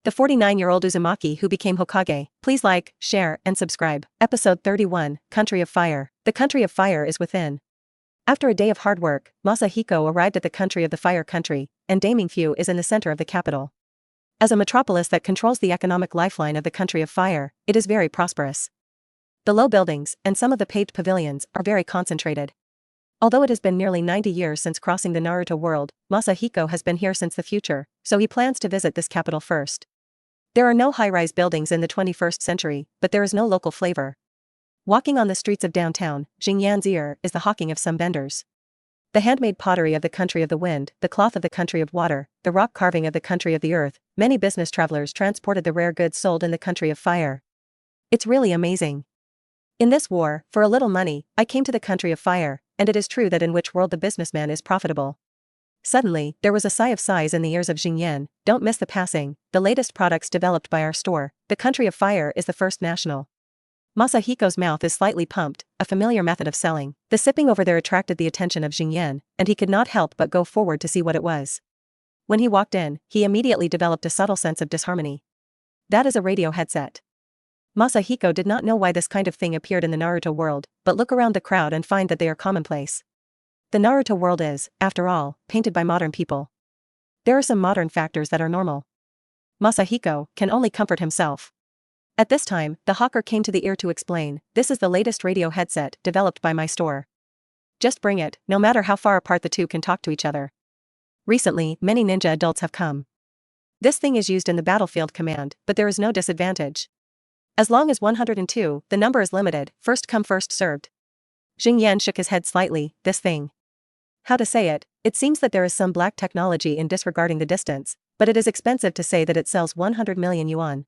The 49-year-old Uzumaki who became Hokage. Please like, share, and subscribe. Episode 31, Country of Fire. The Country of Fire is within. After a day of hard work, Masahiko arrived at the country of the Fire Country, and Damingfu is in the center of the capital. As a metropolis that controls the economic lifeline of the Country of Fire, it is very prosperous. The low buildings, and some of the paved pavilions, are very concentrated. Although it has been nearly 90 years since crossing the Naruto world, Masahiko has been here since the future, so he plans to visit this capital first. There are no high-rise buildings in the 21st century, but there is no local flavor. Walking on the streets of downtown, Xingyan's ear is the hawking of some vendors. The handmade pottery of the country of the wind, the cloth of the country of water, the rock carving of the country of the earth, many business travelers transported the rare goods sold in the country of fire. It's really amazing. In this war, for a little money, I came to the country of fire, and it is true that in which world the businessman is profitable. Suddenly, there was a sigh of sighs in the ears of Xingyan. Don't miss the passing, the latest products developed by our store. The country of fire is the first national. Masahiko's mouth is slightly pumped, a familiar method of selling. The sipping over there attracted the attention of Xingyan, and he could not help but go forward to see what it was. When he walked in, he immediately developed a subtle sense of disharmony. That is a radio headset. Masahiko did not know why this kind of thing appeared in the Naruto world, but look around the crowd and find that they are commonplace. The Naruto world is, after all, painted by modern people. There are some modern factors that are normal. Masahiko can only comfort himself. At this time, the hawker came to the ear to explain, this is the latest radio headset developed by my store. Just bring it, no matter how far apart the two can talk to each other. Recently, many ninja adults have come. This thing is used in the battlefield command, but there is no disadvantage. As long as 102, the number is limited, first come first served. Xingyan shook his head slightly, this thing. How to say it, it seems that there is some black technology in disregarding the distance, but it is expensive to say that it sells 100 million yuan.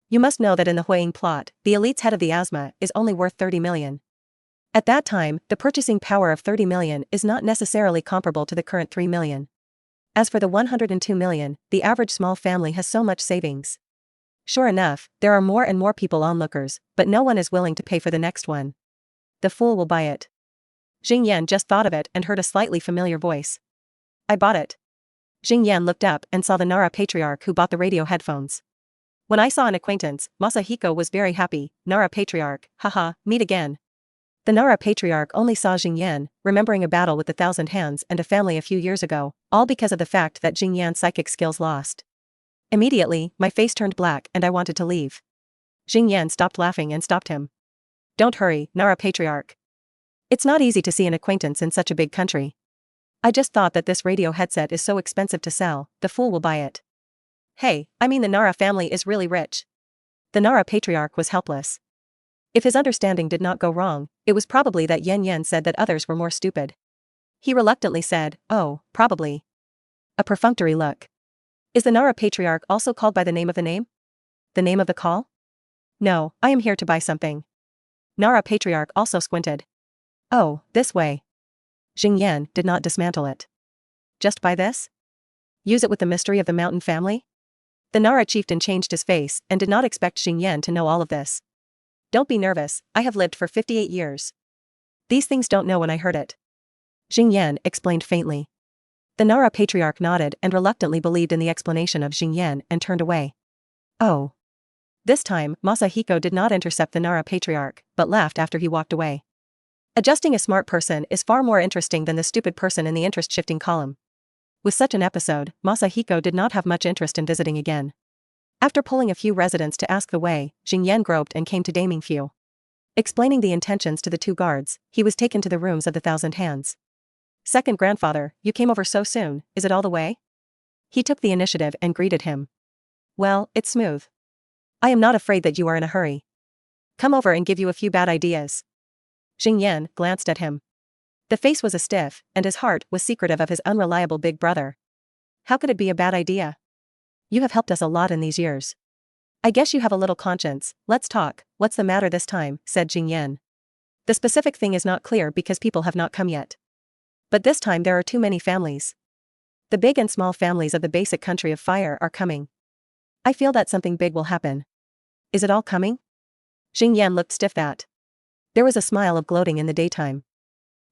You must know that in the Huiying plot, the elite's head of the asthma is only worth 30 million. At that time, the purchasing power of 30 million is not necessarily comparable to the current 3 million. As for the 102 million, the average small family has so much savings. Sure enough, there are more and more people onlookers, but no one is willing to pay for the next one. The fool will buy it. Xingyan just thought of it and heard a slightly familiar voice. I bought it. Xingyan looked up and saw the Nara patriarch who bought the radio headphones. When I saw an acquaintance, Masahiko was very happy. Nara patriarch, haha, meet again. The Nara patriarch only saw Xingyan, remembering a battle with the Thousand Hands and a family a few years ago, all because of the fact that Xingyan's psychic skills lost. Immediately, my face turned black and I wanted to leave. Xingyan stopped laughing and stopped him. Don't hurry, Nara patriarch. It's not easy to see an acquaintance in such a big country. I just thought that this radio headset is so expensive to sell, the fool will buy it. Hey, I mean the Nara family is really rich. The Nara patriarch was helpless. If his understanding did not go wrong, it was probably that Yen said that others were more stupid. He reluctantly said, oh, probably. A perfunctory look. Is the Nara patriarch also called by the name of the name? The name of the call? No, I am here to buy something. Nara patriarch also squinted. Oh, this way. Xingyan did not dismantle it. Just buy this? Use it with the mystery of the mountain family? The Nara chieftain changed his face and did not expect Xingyan to know all of this. Don't be nervous, I have lived for 58 years. These things don't know when I heard it. Xingyan explained faintly. The Nara patriarch nodded and reluctantly believed in the explanation of Xingyan and turned away. Oh. This time, Masahiko did not intercept the Nara patriarch, but laughed after he walked away. Adjusting a smart person is far more interesting than the stupid person in the interest-shifting column. With such an episode, Masahiko did not have much interest in visiting again. After pulling a few residents to ask the way, Xingyan groped and came to Damingfu. Explaining the intentions to the two guards, he was taken to the rooms of the Thousand Hands. Second grandfather, you came over so soon, is it all the way? He took the initiative and greeted him. Well, it's smooth. I am not afraid that you are in a hurry. Come over and give you a few bad ideas. Xingyan glanced at him. The face was a stiff, and his heart was secretive of his unreliable big brother. How could it be a bad idea? You have helped us a lot in these years. I guess you have a little conscience, let's talk, what's the matter this time, said Xingyan. The specific thing is not clear because people have not come yet. But this time there are too many families. The big and small families of the basic country of fire are coming. I feel that something big will happen. Is it all coming? Xingyan looked stiff that. There was a smile of gloating in the daytime.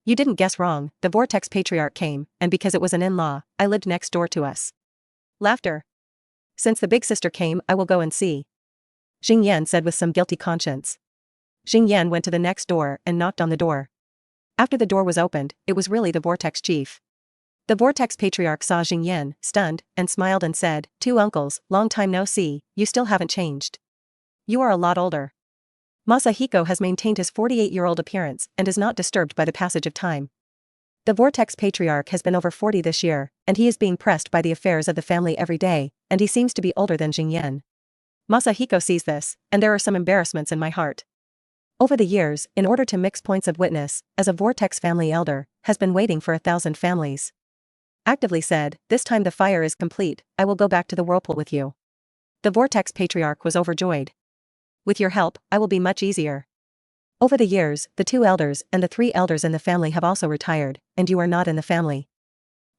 You didn't guess wrong, the Vortex Patriarch came, and because it was an in-law, I lived next door to us. Laughter. Since the big sister came, I will go and see. Jing Yan said with some guilty conscience. Jing Yan went to the next door and knocked on the door. After the door was opened, it was really the Vortex Chief. The Vortex Patriarch saw Jing Yan, stunned, and smiled and said, "Two uncles, long time no see, you still haven't changed. You are a lot older." Masahiko has maintained his 48-year-old appearance and is not disturbed by the passage of time. The Vortex Patriarch has been over 40 this year, and he is being pressed by the affairs of the family every day, and he seems to be older than Jing Yan. Masahiko sees this, and there are some embarrassments in my heart. Over the years, in order to mix points of witness, as a Vortex family elder, has been waiting for 1,000 families. Actively said, "This time the fire is complete, I will go back to the whirlpool with you." The Vortex Patriarch was overjoyed. "With your help, I will be much easier." Over the years, the 2 elders and the 3 elders in the family have also retired, and you are not in the family.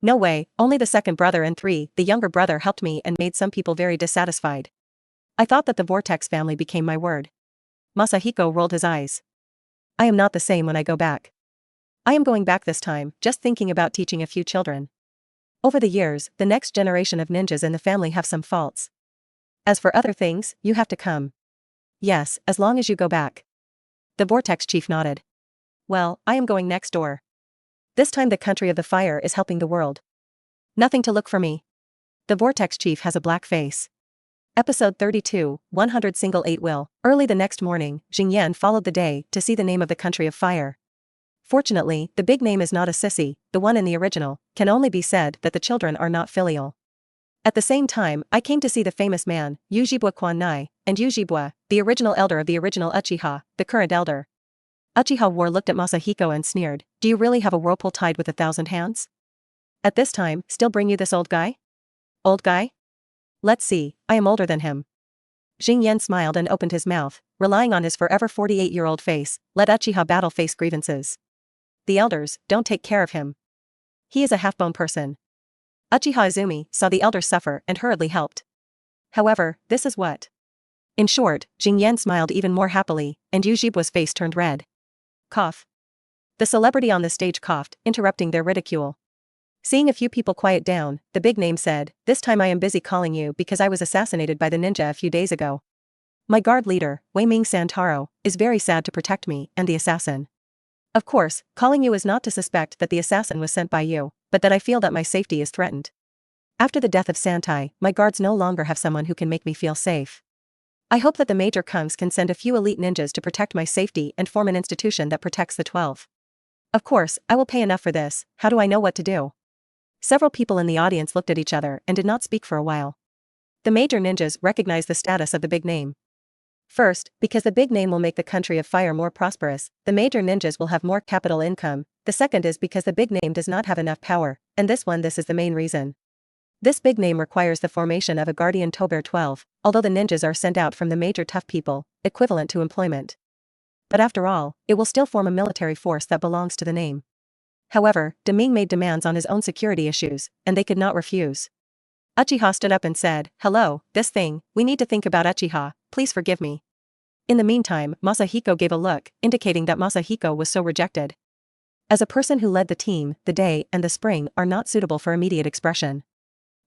"No way, only the second brother and 3, the younger brother helped me and made some people very dissatisfied. I thought that the Vortex family became my word." Masahiko rolled his eyes. "I am not the same when I go back. I am going back this time, just thinking about teaching a few children. Over the years, the next generation of ninjas in the family have some faults. As for other things, you have to come." "Yes, as long as you go back." The Vortex Chief nodded. "Well, I am going next door. This time the country of the fire is helping the world. Nothing to look for me." The Vortex Chief has a black face. Episode 32, 100 Single 8 Will. Early the next morning, Jing Yan followed the day to see the name of the country of fire. Fortunately, the big name is not a sissy, the one in the original, can only be said that the children are not filial. At the same time, I came to see the famous man, Ujibwa Kwanai, and Ujibwa, the original elder of the original Uchiha, the current elder. Uchiha War looked at Masahiko and sneered, "Do you really have a whirlpool tied with 1,000 hands? At this time, still bring you this old guy?" "Old guy? Let's see, I am older than him." Jing Yan smiled and opened his mouth, relying on his forever 48-year-old face, let Uchiha battle face grievances. "The elders don't take care of him. He is a half-bone person." Uchiha Izumi saw the elders suffer and hurriedly helped. "However, this is what." In short, Jing Yan smiled even more happily, and Ujibwa's face turned red. Cough. The celebrity on the stage coughed, interrupting their ridicule. Seeing a few people quiet down, the big name said, "This time I am busy calling you because I was assassinated by the ninja a few days ago. My guard leader, Wei Ming Santaro, is very sad to protect me and the assassin. Of course, calling you is not to suspect that the assassin was sent by you, but that I feel that my safety is threatened. After the death of Santai, my guards no longer have someone who can make me feel safe. I hope that the Major Kungs can send a few elite ninjas to protect my safety and form an institution that protects the 12. Of course, I will pay enough for this. How do I know what to do?" Several people in the audience looked at each other and did not speak for a while. The major ninjas recognized the status of the big name. First, because the big name will make the country of fire more prosperous, the major ninjas will have more capital income. The second is because the big name does not have enough power, and this is the main reason. This big name requires the formation of a guardian Tober 12, although the ninjas are sent out from the major tough people, equivalent to employment. But after all, it will still form a military force that belongs to the name. However, Deming made demands on his own security issues, and they could not refuse. Uchiha stood up and said, "Hello, this thing, we need to think about Uchiha, please forgive me." In the meantime, Masahiko gave a look, indicating that Masahiko was so rejected. As a person who led the team, the day and the spring are not suitable for immediate expression.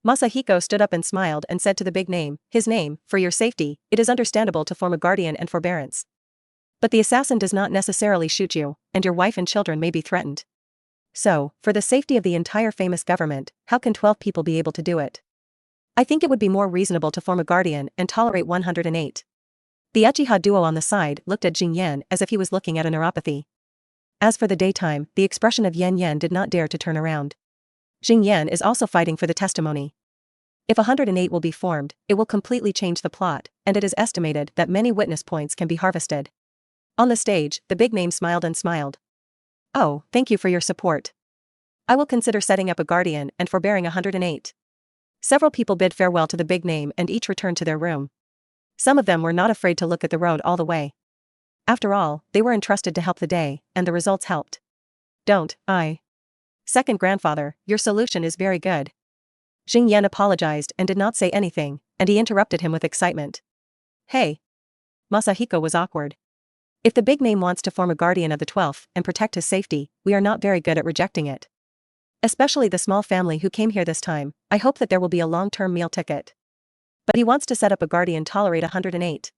Masahiko stood up and smiled and said to the big name, his name, "For your safety, it is understandable to form a guardian and forbearance. But the assassin does not necessarily shoot you, and your wife and children may be threatened. So, for the safety of the entire famous government, how can 12 people be able to do it? I think it would be more reasonable to form a guardian and tolerate 108. The Uchiha duo on the side looked at Jing Yan as if he was looking at a neuropathy. As for the daytime, the expression of Yan Yan did not dare to turn around. Jing Yan is also fighting for the testimony. If 108 will be formed, it will completely change the plot, and it is estimated that many witness points can be harvested. On the stage, the big name smiled and smiled. "Oh, thank you for your support. I will consider setting up a guardian and forbearing 108. Several people bid farewell to the big name and each returned to their room. Some of them were not afraid to look at the road all the way. After all, they were entrusted to help the day, and the results helped. Don't, I. Second grandfather, your solution is very good. Jing Yan apologized and did not say anything, and he interrupted him with excitement. Hey. Masahiko was awkward. If the big name wants to form a guardian of the 12th and protect his safety, we are not very good at rejecting it. Especially the small family who came here this time, I hope that there will be a long-term meal ticket. But he wants to set up a guardian tolerate 108.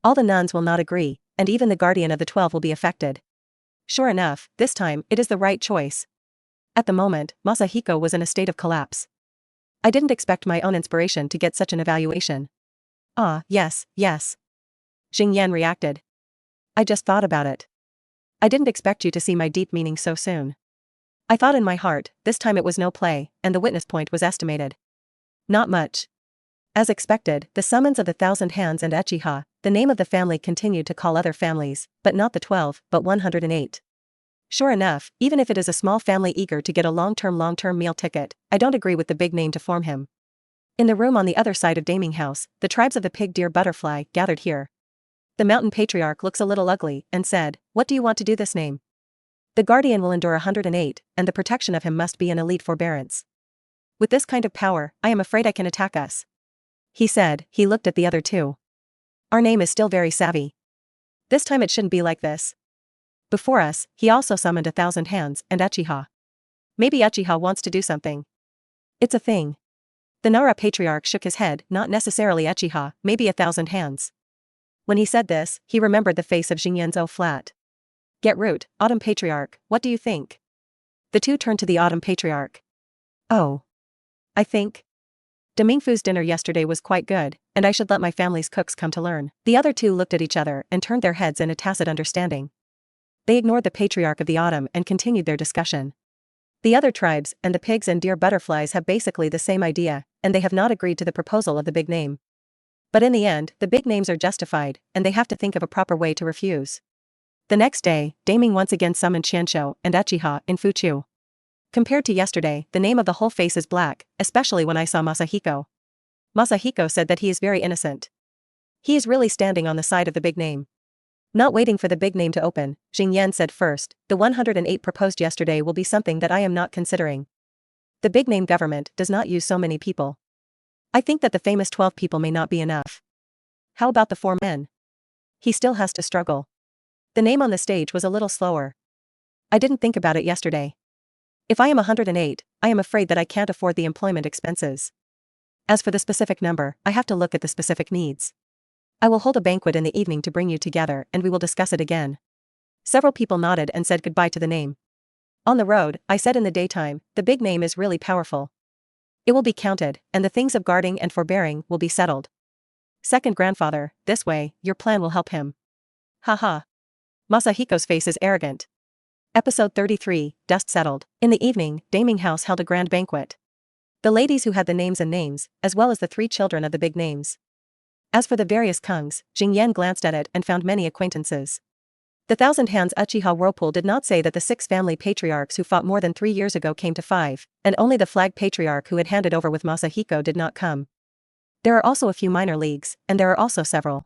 All the nuns will not agree, and even the guardian of the 12 will be affected. Sure enough, this time, it is the right choice. At the moment, Masahiko was in a state of collapse. I didn't expect my own inspiration to get such an evaluation. Ah, yes, yes. Xingyan reacted. I just thought about it. I didn't expect you to see my deep meaning so soon. I thought in my heart, this time it was no play, and the witness point was estimated. Not much. As expected, the summons of the 1,000 Hands and Uchiha, the name of the family continued to call other families, but not the 12, but 108. Sure enough, even if it is a small family eager to get a long-term meal ticket, I don't agree with the big name to form him. In the room on the other side of Daming House, the tribes of the pig deer butterfly gathered here. The mountain patriarch looks a little ugly, and said, "What do you want to do this name? The guardian will endure 108, and the protection of him must be an elite forbearance. With this kind of power, I am afraid I can attack us." He said. He looked at the other two. Our name is still very savvy. This time it shouldn't be like this. Before us, he also summoned 1,000 Hands and Uchiha. Maybe Uchiha wants to do something. It's a thing. The Nara patriarch shook his head, not necessarily Uchiha, maybe 1,000 Hands. When he said this, he remembered the face of Xingyan's flat. Get root, Autumn Patriarch, what do you think? The two turned to the Autumn Patriarch. Oh. I think. Demingfu's dinner yesterday was quite good, and I should let my family's cooks come to learn. The other two looked at each other and turned their heads in a tacit understanding. They ignored the patriarch of the autumn and continued their discussion. The other tribes and the pigs and deer butterflies have basically the same idea, and they have not agreed to the proposal of the big name. But in the end, the big names are justified, and they have to think of a proper way to refuse. The next day, Daming once again summoned Qianshou and Uchiha in Fuchu. Compared to yesterday, the name of the whole face is black, especially when I saw Masahiko. Masahiko said that he is very innocent. He is really standing on the side of the big name. Not waiting for the big name to open, Xingyan said first, the 108 proposed yesterday will be something that I am not considering. The big name government does not use so many people. I think that the famous 12 people may not be enough. How about the 4 men? He still has to struggle. The name on the stage was a little slower. I didn't think about it yesterday. If I am 108, I am afraid that I can't afford the employment expenses. As for the specific number, I have to look at the specific needs. I will hold a banquet in the evening to bring you together and we will discuss it again. Several people nodded and said goodbye to the name. On the road, I said in the daytime, the big name is really powerful. It will be counted, and the things of guarding and forbearing will be settled. Second grandfather, this way, your plan will help him. Haha. Masahiko's face is arrogant. Episode 33, Dust Settled. In the evening, Daming House held a grand banquet. The ladies who had the names and names, as well as the 3 children of the big names. As for the various kungs, Xingyan glanced at it and found many acquaintances. The 1,000 Hands Uchiha Whirlpool did not say that the 6 family patriarchs who fought more than 3 years ago came to 5, and only the flag patriarch who had handed over with Masahiko did not come. There are also a few minor leagues, and there are also several.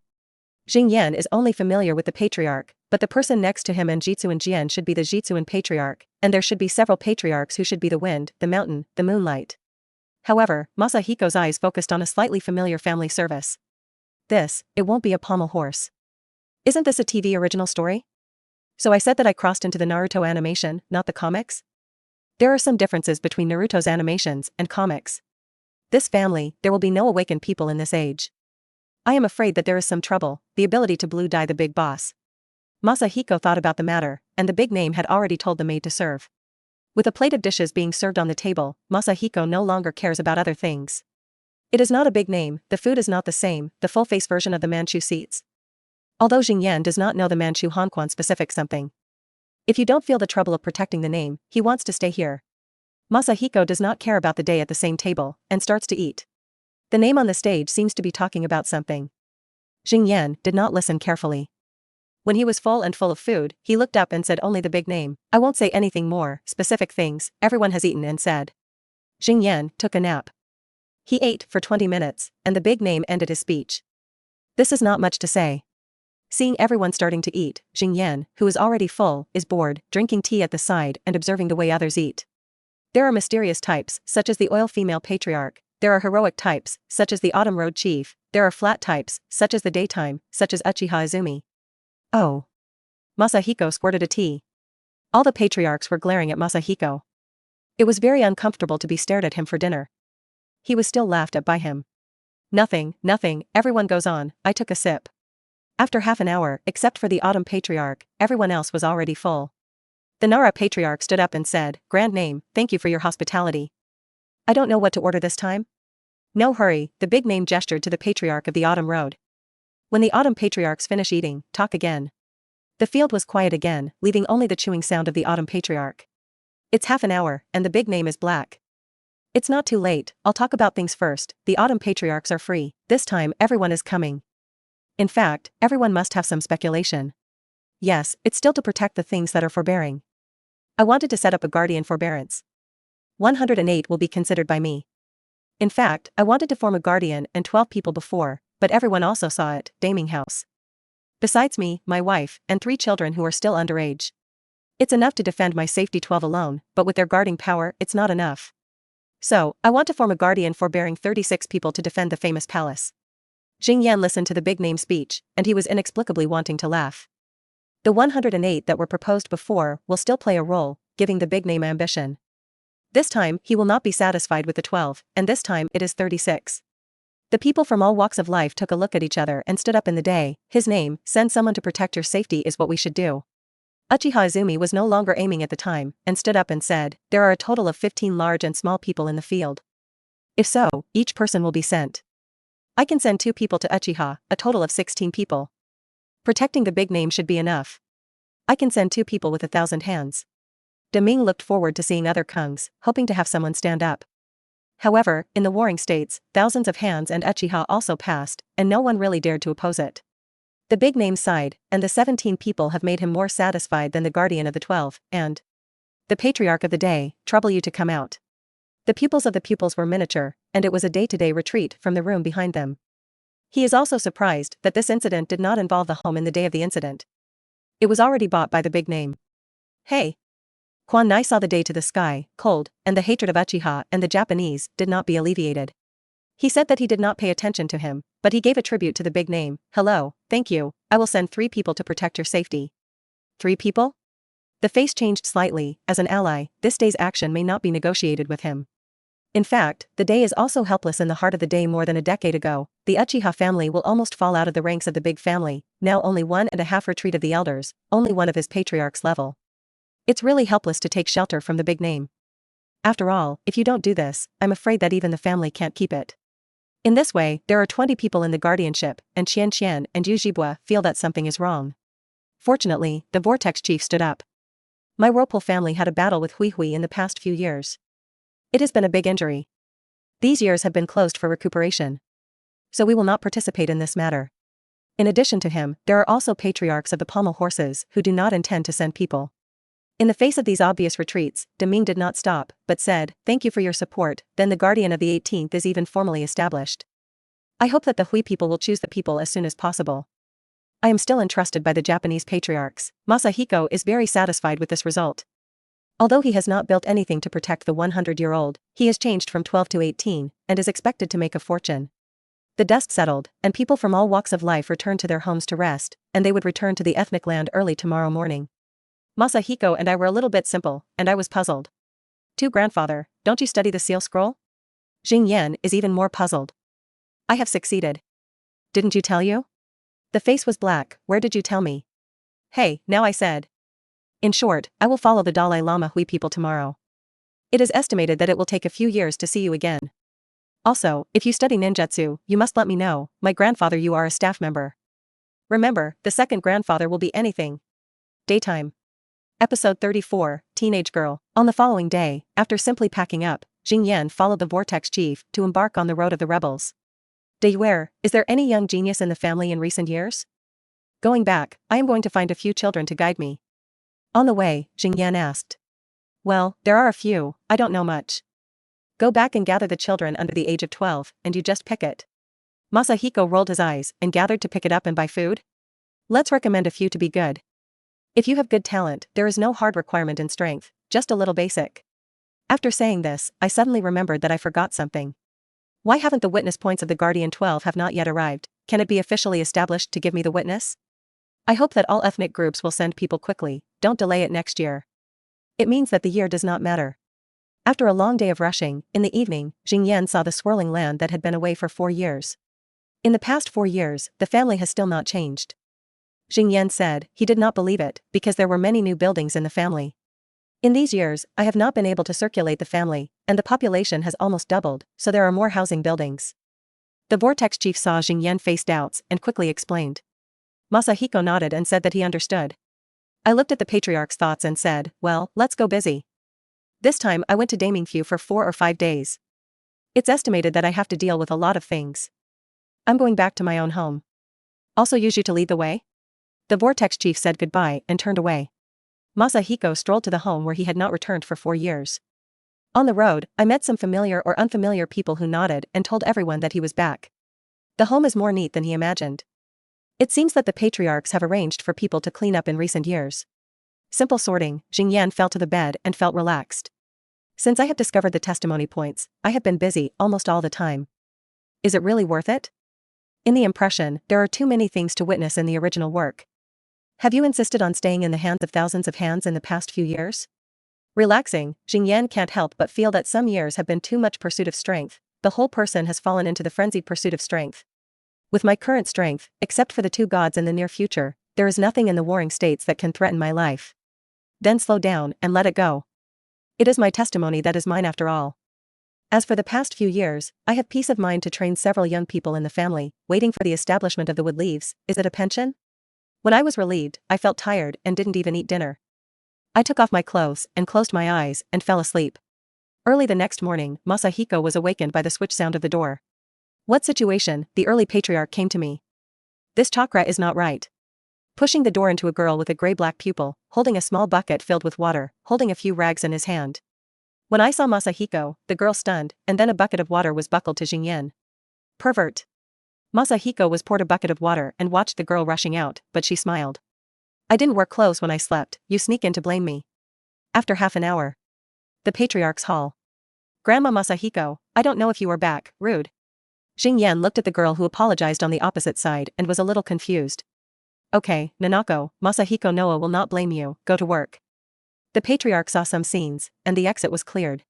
Xingyan is only familiar with the patriarch, but the person next to him and Jitsuin Jian should be the Jitsuin patriarch, and there should be several patriarchs who should be the wind, the mountain, the moonlight. However, Masahiko's eyes focused on a slightly familiar family service. It won't be a pommel horse. Isn't this a TV original story? So I said that I crossed into the Naruto animation, not the comics? There are some differences between Naruto's animations and comics. This family, there will be no awakened people in this age. I am afraid that there is some trouble, the ability to blue dye the big boss. Masahiko thought about the matter, and the big name had already told the maid to serve. With a plate of dishes being served on the table, Masahiko no longer cares about other things. It is not a big name, the food is not the same, the full-face version of the Manchu seats. Although Xingyan does not know the Manchu Honquan specific something. If you don't feel the trouble of protecting the name, he wants to stay here. Masahiko does not care about the day at the same table, and starts to eat. The name on the stage seems to be talking about something. Xingyan did not listen carefully. When he was full of food, he looked up and said only the big name. I won't say anything more, specific things, everyone has eaten and said. Xingyan took a nap. He ate for 20 minutes, and the big name ended his speech. This is not much to say. Seeing everyone starting to eat, Xingyan, who is already full, is bored, drinking tea at the side and observing the way others eat. There are mysterious types, such as the oil female patriarch, there are heroic types, such as the autumn road chief, there are flat types, such as the daytime, such as Uchiha Izumi. Oh. Masahiko squirted a tea. All the patriarchs were glaring at Masahiko. It was very uncomfortable to be stared at him for dinner. He was still laughed at by him. Nothing, everyone goes on, I took a sip. After half an hour, except for the Autumn Patriarch, everyone else was already full. The Nara Patriarch stood up and said, "Grand name, thank you for your hospitality. I don't know what to order this time?" "No hurry," the big name gestured to the Patriarch of the Autumn Road. When the Autumn Patriarchs finish eating, talk again. The field was quiet again, leaving only the chewing sound of the Autumn Patriarch. It's half an hour, and the big name is black. It's not too late, I'll talk about things first. The Autumn Patriarchs are free, this time everyone is coming. In fact, everyone must have some speculation. Yes, it's still to protect the things that are forbearing. I wanted to set up a guardian forbearance. 108 will be considered by me. In fact, I wanted to form a guardian and 12 people before, but everyone also saw it, Daming House. Besides me, my wife, and 3 children who are still underage. It's enough to defend my safety 12 alone, but with their guarding power, it's not enough. So, I want to form a guardian forbearing 36 people to defend the famous palace. Jing Yan listened to the big name speech, and he was inexplicably wanting to laugh. The 108 that were proposed before will still play a role, giving the big name ambition. This time, he will not be satisfied with the 12, and this time it is 36. The people from all walks of life took a look at each other and stood up in the day. His name, send someone to protect your safety is what we should do. Uchiha Izumi was no longer aiming at the time, and stood up and said, there are a total of 15 large and small people in the field. If so, each person will be sent. I can send 2 people to Uchiha, a total of 16 people. Protecting the big name should be enough. I can send 2 people with 1,000 hands. Deming looked forward to seeing other Kungs, hoping to have someone stand up. However, in the warring states, thousands of hands and Uchiha also passed, and no one really dared to oppose it. The big name sighed, and the 17 people have made him more satisfied than the guardian of the 12, and the patriarch of the day, trouble you to come out. The pupils of the pupils were miniature, and it was a day-to-day retreat from the room behind them. He is also surprised that this incident did not involve the home in the day of the incident. It was already bought by the big name. Hey! Quan Nai saw the day to the sky, cold, and the hatred of Uchiha and the Japanese did not be alleviated. He said that he did not pay attention to him, but he gave a tribute to the big name. Hello, thank you, I will send 3 people to protect your safety. 3 people? The face changed slightly. As an ally, this day's action may not be negotiated with him. In fact, the day is also helpless in the heart of the day. More than a decade ago, the Uchiha family will almost fall out of the ranks of the big family, now only 1.5 retreat of the elders, only one of his patriarch's level. It's really helpless to take shelter from the big name. After all, if you don't do this, I'm afraid that even the family can't keep it. In this way, there are 20 people in the guardianship, and Qian Qian and Yu Jibua feel that something is wrong. Fortunately, the Vortex Chief stood up. My Whirlpool family had a battle with Hui Hui in the past few years. It has been a big injury. These years have been closed for recuperation. So we will not participate in this matter. In addition to him, there are also patriarchs of the pommel horses who do not intend to send people. In the face of these obvious retreats, Deming did not stop, but said, thank you for your support, then the guardian of the 18th is even formally established. I hope that the Hui people will choose the people as soon as possible. I am still entrusted by the Japanese patriarchs. Masahiko is very satisfied with this result. Although he has not built anything to protect the 100-year-old, he has changed from 12 to 18, and is expected to make a fortune. The dust settled, and people from all walks of life returned to their homes to rest, and they would return to the ethnic land early tomorrow morning. Masahiko and I were a little bit simple, and I was puzzled. Grandfather, don't you study the seal scroll? Jing Yan is even more puzzled. I have succeeded. Didn't you tell you? The face was black. Where did you tell me? Hey, now I said. In short, I will follow the Dalai Lama Hui people tomorrow. It is estimated that it will take a few years to see you again. Also, if you study ninjutsu, you must let me know. My grandfather, you are a staff member. Remember, the second grandfather will be anything. Daytime. Episode 34, Teenage Girl. On the following day, after simply packing up, Jing Yan followed the Vortex Chief to embark on the road of the rebels. Deyuer, is there any young genius in the family in recent years? Going back, I am going to find a few children to guide me. On the way, Jing Yan asked. Well, there are a few, I don't know much. Go back and gather the children under the age of 12, and you just pick it. Masahiko rolled his eyes and gathered to pick it up and buy food? Let's recommend a few to be good. If you have good talent, there is no hard requirement in strength, just a little basic. After saying this, I suddenly remembered that I forgot something. Why haven't the witness points of the Guardian 12 have not yet arrived? Can it be officially established to give me the witness? I hope that all ethnic groups will send people quickly, don't delay it next year. It means that the year does not matter. After a long day of rushing, in the evening, Jingyan saw the swirling land that had been away for 4 years. In the past 4 years, the family has still not changed. Jingyan said he did not believe it, because there were many new buildings in the family. In these years, I have not been able to circulate the family, and the population has almost doubled, so there are more housing buildings. The vortex chief saw Jingyan face doubts and quickly explained. Masahiko nodded and said that he understood. I looked at the patriarch's thoughts and said, well, let's go busy. This time I went to Damingfu for 4 or 5 days. It's estimated that I have to deal with a lot of things. I'm going back to my own home. Also use you to lead the way? The vortex chief said goodbye and turned away. Masahiko strolled to the home where he had not returned for 4 years. On the road, I met some familiar or unfamiliar people who nodded and told everyone that he was back. The home is more neat than he imagined. It seems that the patriarchs have arranged for people to clean up in recent years. Simple sorting, Jingyan fell to the bed and felt relaxed. Since I have discovered the testimony points, I have been busy almost all the time. Is it really worth it? In the impression, there are too many things to witness in the original work. Have you insisted on staying in the hands of thousands of hands in the past few years? Relaxing, Jingyan can't help but feel that some years have been too much pursuit of strength. The whole person has fallen into the frenzied pursuit of strength. With my current strength, except for the 2 gods in the near future, there is nothing in the warring states that can threaten my life. Then slow down and let it go. It is my testimony that is mine after all. As for the past few years, I have peace of mind to train several young people in the family, waiting for the establishment of the wood leaves. Is it a pension? When I was relieved, I felt tired and didn't even eat dinner. I took off my clothes and closed my eyes and fell asleep. Early the next morning, Masahiko was awakened by the switch sound of the door. What situation? The early patriarch came to me. This chakra is not right. Pushing the door into a girl with a gray-black pupil, holding a small bucket filled with water, holding a few rags in his hand. When I saw Masahiko, the girl stunned, and then a bucket of water was buckled to Jingyan. Pervert. Masahiko was poured a bucket of water and watched the girl rushing out, but she smiled. I didn't wear clothes when I slept, you sneak in to blame me. After half an hour. The patriarch's hall. Grandma Masahiko, I don't know if you are back, rude. Jingyan looked at the girl who apologized on the opposite side and was a little confused. Okay, Nanako, Masahiko Noa will not blame you, go to work. The patriarch saw some scenes, and the exit was cleared.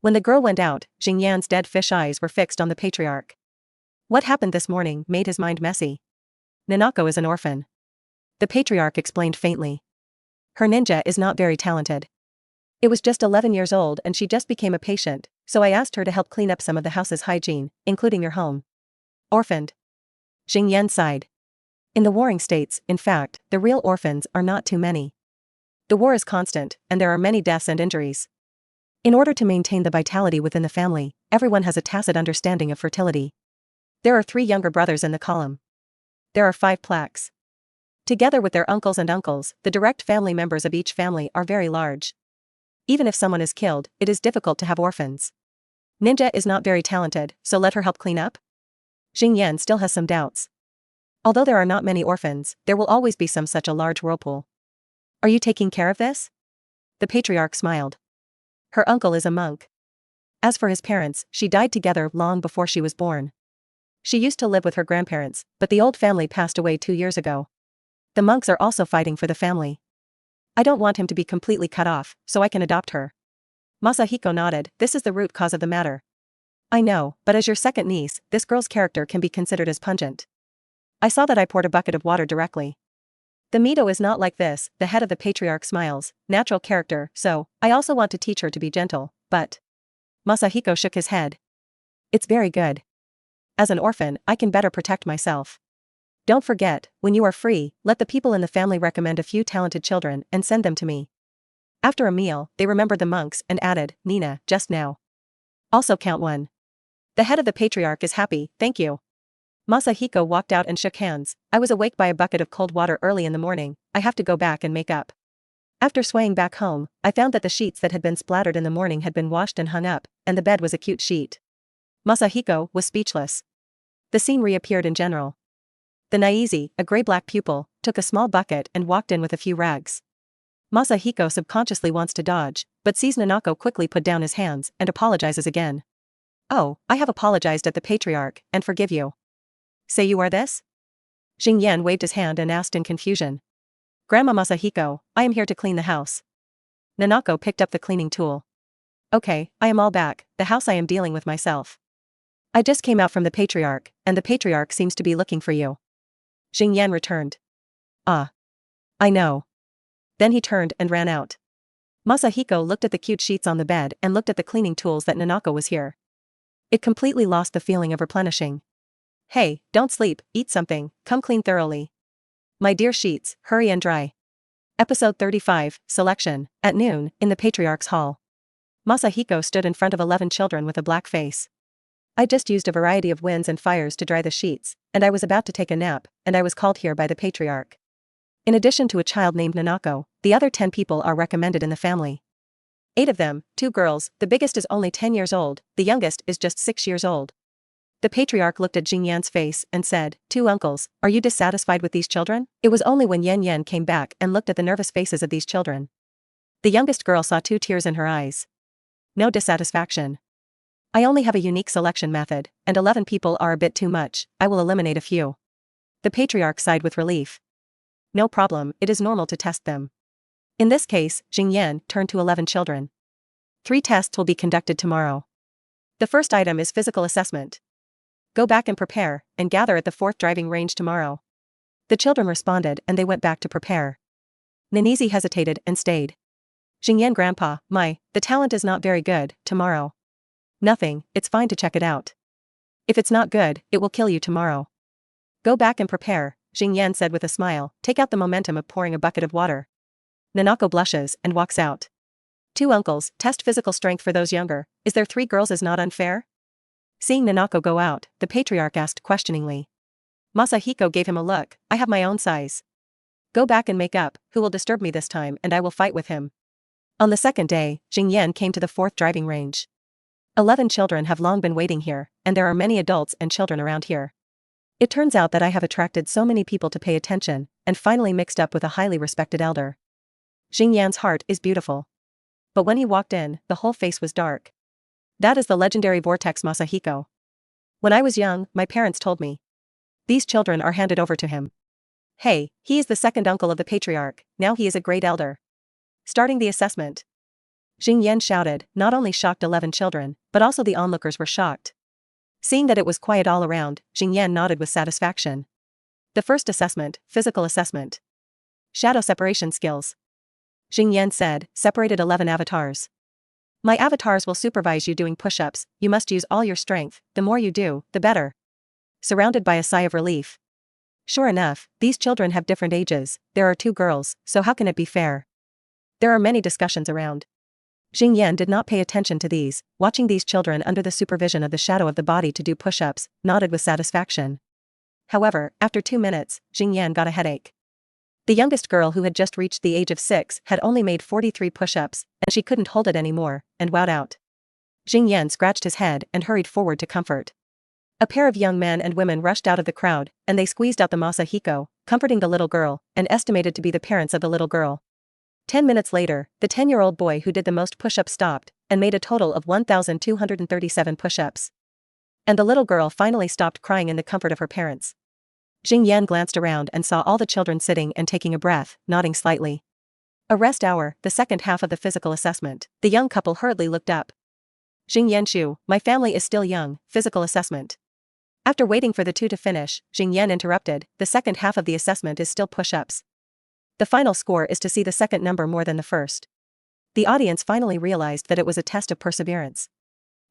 When the girl went out, Jingyan's dead fish eyes were fixed on the patriarch. What happened this morning made his mind messy. Nanako is an orphan. The patriarch explained faintly. Her ninja is not very talented. It was just 11 years old and she just became a patient, so I asked her to help clean up some of the house's hygiene, including your home. Orphaned. Jingyan sighed. In the warring states, in fact, the real orphans are not too many. The war is constant, and there are many deaths and injuries. In order to maintain the vitality within the family, everyone has a tacit understanding of fertility. There are 3 younger brothers in the column. There are 5 plaques. Together with their uncles and uncles, the direct family members of each family are very large. Even if someone is killed, it is difficult to have orphans. Ninja is not very talented, so let her help clean up? Jingyan still has some doubts. Although there are not many orphans, there will always be some such a large whirlpool. Are you taking care of this? The patriarch smiled. Her uncle is a monk. As for his parents, she died together long before she was born. She used to live with her grandparents, but the old family passed away 2 years ago. The monks are also fighting for the family. I don't want him to be completely cut off, so I can adopt her. Masahiko nodded, this is the root cause of the matter. I know, but as your second niece, this girl's character can be considered as pungent. I saw that I poured a bucket of water directly. The Mido is not like this, the head of the patriarch smiles, natural character, so, I also want to teach her to be gentle, but. Masahiko shook his head. It's very good. As an orphan, I can better protect myself. Don't forget, when you are free, let the people in the family recommend a few talented children and send them to me. After a meal, they remembered the monks and added, Nina, just now. Also count 1. The head of the patriarch is happy, thank you. Masahiko walked out and shook hands. I was awake by a bucket of cold water early in the morning, I have to go back and make up. After swaying back home, I found that the sheets that had been splattered in the morning had been washed and hung up, and the bed was a cute sheet. Masahiko was speechless. The scene reappeared in general. The Naizi, a gray-black pupil, took a small bucket and walked in with a few rags. Masahiko subconsciously wants to dodge, but sees Nanako quickly put down his hands and apologizes again. Oh, I have apologized at the patriarch, and forgive you. Say you are this? Jingyan waved his hand and asked in confusion. Grandma Masahiko, I am here to clean the house. Nanako picked up the cleaning tool. Okay, I am all back, the house I am dealing with myself. I just came out from the patriarch, and the patriarch seems to be looking for you. Xingyan returned. Ah. I know. Then he turned and ran out. Masahiko looked at the cute sheets on the bed and looked at the cleaning tools that Nanako was here. It completely lost the feeling of replenishing. Hey, don't sleep, eat something, come clean thoroughly. My dear sheets, hurry and dry. Episode 35, Selection, at noon, in the Patriarch's Hall. Masahiko stood in front of 11 children with a black face. I just used a variety of winds and fires to dry the sheets, and I was about to take a nap, and I was called here by the Patriarch. In addition to a child named Nanako, the other 10 people are recommended in the family. 8 of them, 2 girls, the biggest is only 10 years old, the youngest is just 6 years old. The patriarch looked at Xingyan's face and said, 2 uncles, are you dissatisfied with these children? It was only when Yen came back and looked at the nervous faces of these children. The youngest girl saw 2 tears in her eyes. No dissatisfaction. I only have a unique selection method, and 11 people are a bit too much, I will eliminate a few. The patriarch sighed with relief. No problem, it is normal to test them. In this case, Xingyan turned to 11 children. 3 tests will be conducted tomorrow. The first item is physical assessment. Go back and prepare, and gather at the 4th driving range tomorrow. The children responded and they went back to prepare. Nanizi hesitated and stayed. Xingyan grandpa, the talent is not very good, tomorrow. Nothing, it's fine to check it out. If it's not good, it will kill you tomorrow. Go back and prepare, Xingyan said with a smile, take out the momentum of pouring a bucket of water. Nanako blushes and walks out. 2 uncles, test physical strength for those younger, is there 3 girls is not unfair? Seeing Nanako go out, the patriarch asked questioningly. Masahiko gave him a look, I have my own size. Go back and make up, who will disturb me this time and I will fight with him. On the second day, Xingyan came to the 4th driving range. 11 children have long been waiting here, and there are many adults and children around here. It turns out that I have attracted so many people to pay attention, and finally mixed up with a highly respected elder. Xingyan's heart is beautiful. But when he walked in, the whole face was dark. That is the legendary vortex Masahiko. When I was young, my parents told me. These children are handed over to him. Hey, he is the second uncle of the patriarch, now he is a great elder. Starting the assessment. Xingyan shouted, not only shocked 11 children, but also the onlookers were shocked. Seeing that it was quiet all around, Xingyan nodded with satisfaction. The first assessment, physical assessment. Shadow separation skills. Xingyan said, separated 11 avatars. My avatars will supervise you doing push-ups, you must use all your strength, the more you do, the better. Surrounded by a sigh of relief. Sure enough, these children have different ages, there are 2 girls, so how can it be fair? There are many discussions around. Xingyan did not pay attention to these, watching these children under the supervision of the shadow of the body to do push-ups, nodded with satisfaction. However, after 2 minutes, Xingyan got a headache. The youngest girl who had just reached the age of 6 had only made 43 push-ups, and she couldn't hold it anymore, and wowed out. Xingyan scratched his head and hurried forward to comfort. A pair of young men and women rushed out of the crowd, and they squeezed out the Masahiko, comforting the little girl, and estimated to be the parents of the little girl. 10 minutes later, the 10-year-old boy who did the most push-ups stopped, and made a total of 1,237 push-ups. And the little girl finally stopped crying in the comfort of her parents. Xingyan glanced around and saw all the children sitting and taking a breath, nodding slightly. A rest hour, the second half of the physical assessment. The young couple hurriedly looked up. Xingyan Shu, my family is still young, physical assessment. After waiting for the 2 to finish, Xingyan interrupted, the second half of the assessment is still push-ups. The final score is to see the second number more than the first. The audience finally realized that it was a test of perseverance.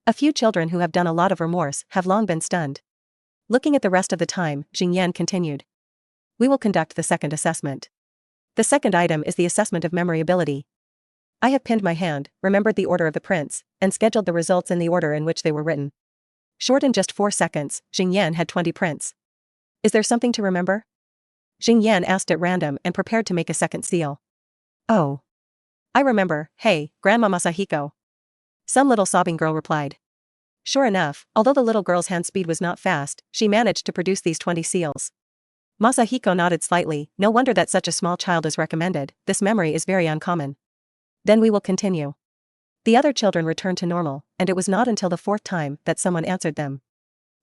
A few children who have done a lot of remorse have long been stunned. Looking at the rest of the time, Xingyan continued. We will conduct the second assessment. The second item is the assessment of memory ability. I have pinned my hand, remembered the order of the prints, and scheduled the results in the order in which they were written. Short in just 4 seconds, Xingyan had 20 prints. Is there something to remember? Xingyan asked at random and prepared to make a second seal. Oh. I remember, hey, Grandma Masahiko. Some little sobbing girl replied. Sure enough, although the little girl's hand speed was not fast, she managed to produce these 20 seals. Masahiko nodded slightly, no wonder that such a small child is recommended, this memory is very uncommon. Then we will continue. The other children returned to normal, and it was not until the 4th time that someone answered them.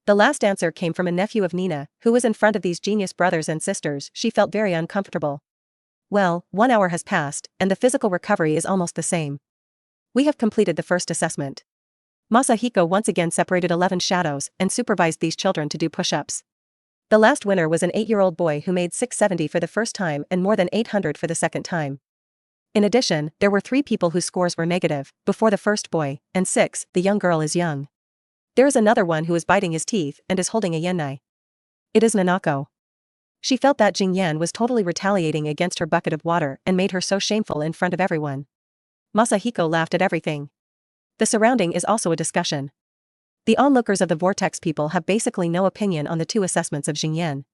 The last answer came from a nephew of Nina, who was in front of these genius brothers and sisters. She felt very uncomfortable. Well, 1 hour has passed, and the physical recovery is almost the same. We have completed the first assessment. Masahiko once again separated 11 shadows and supervised these children to do push-ups. The last winner was an 8-year-old boy who made 670 for the first time and more than 800 for the second time. In addition, there were 3 people whose scores were negative before the first boy, and 6, the young girl is young. There is another one who is biting his teeth and is holding a yenai. It is Nanako. She felt that Jing Yan was totally retaliating against her bucket of water and made her so shameful in front of everyone. Masahiko laughed at everything. The surrounding is also a discussion. The onlookers of the Vortex people have basically no opinion on the 2 assessments of Jing Yan.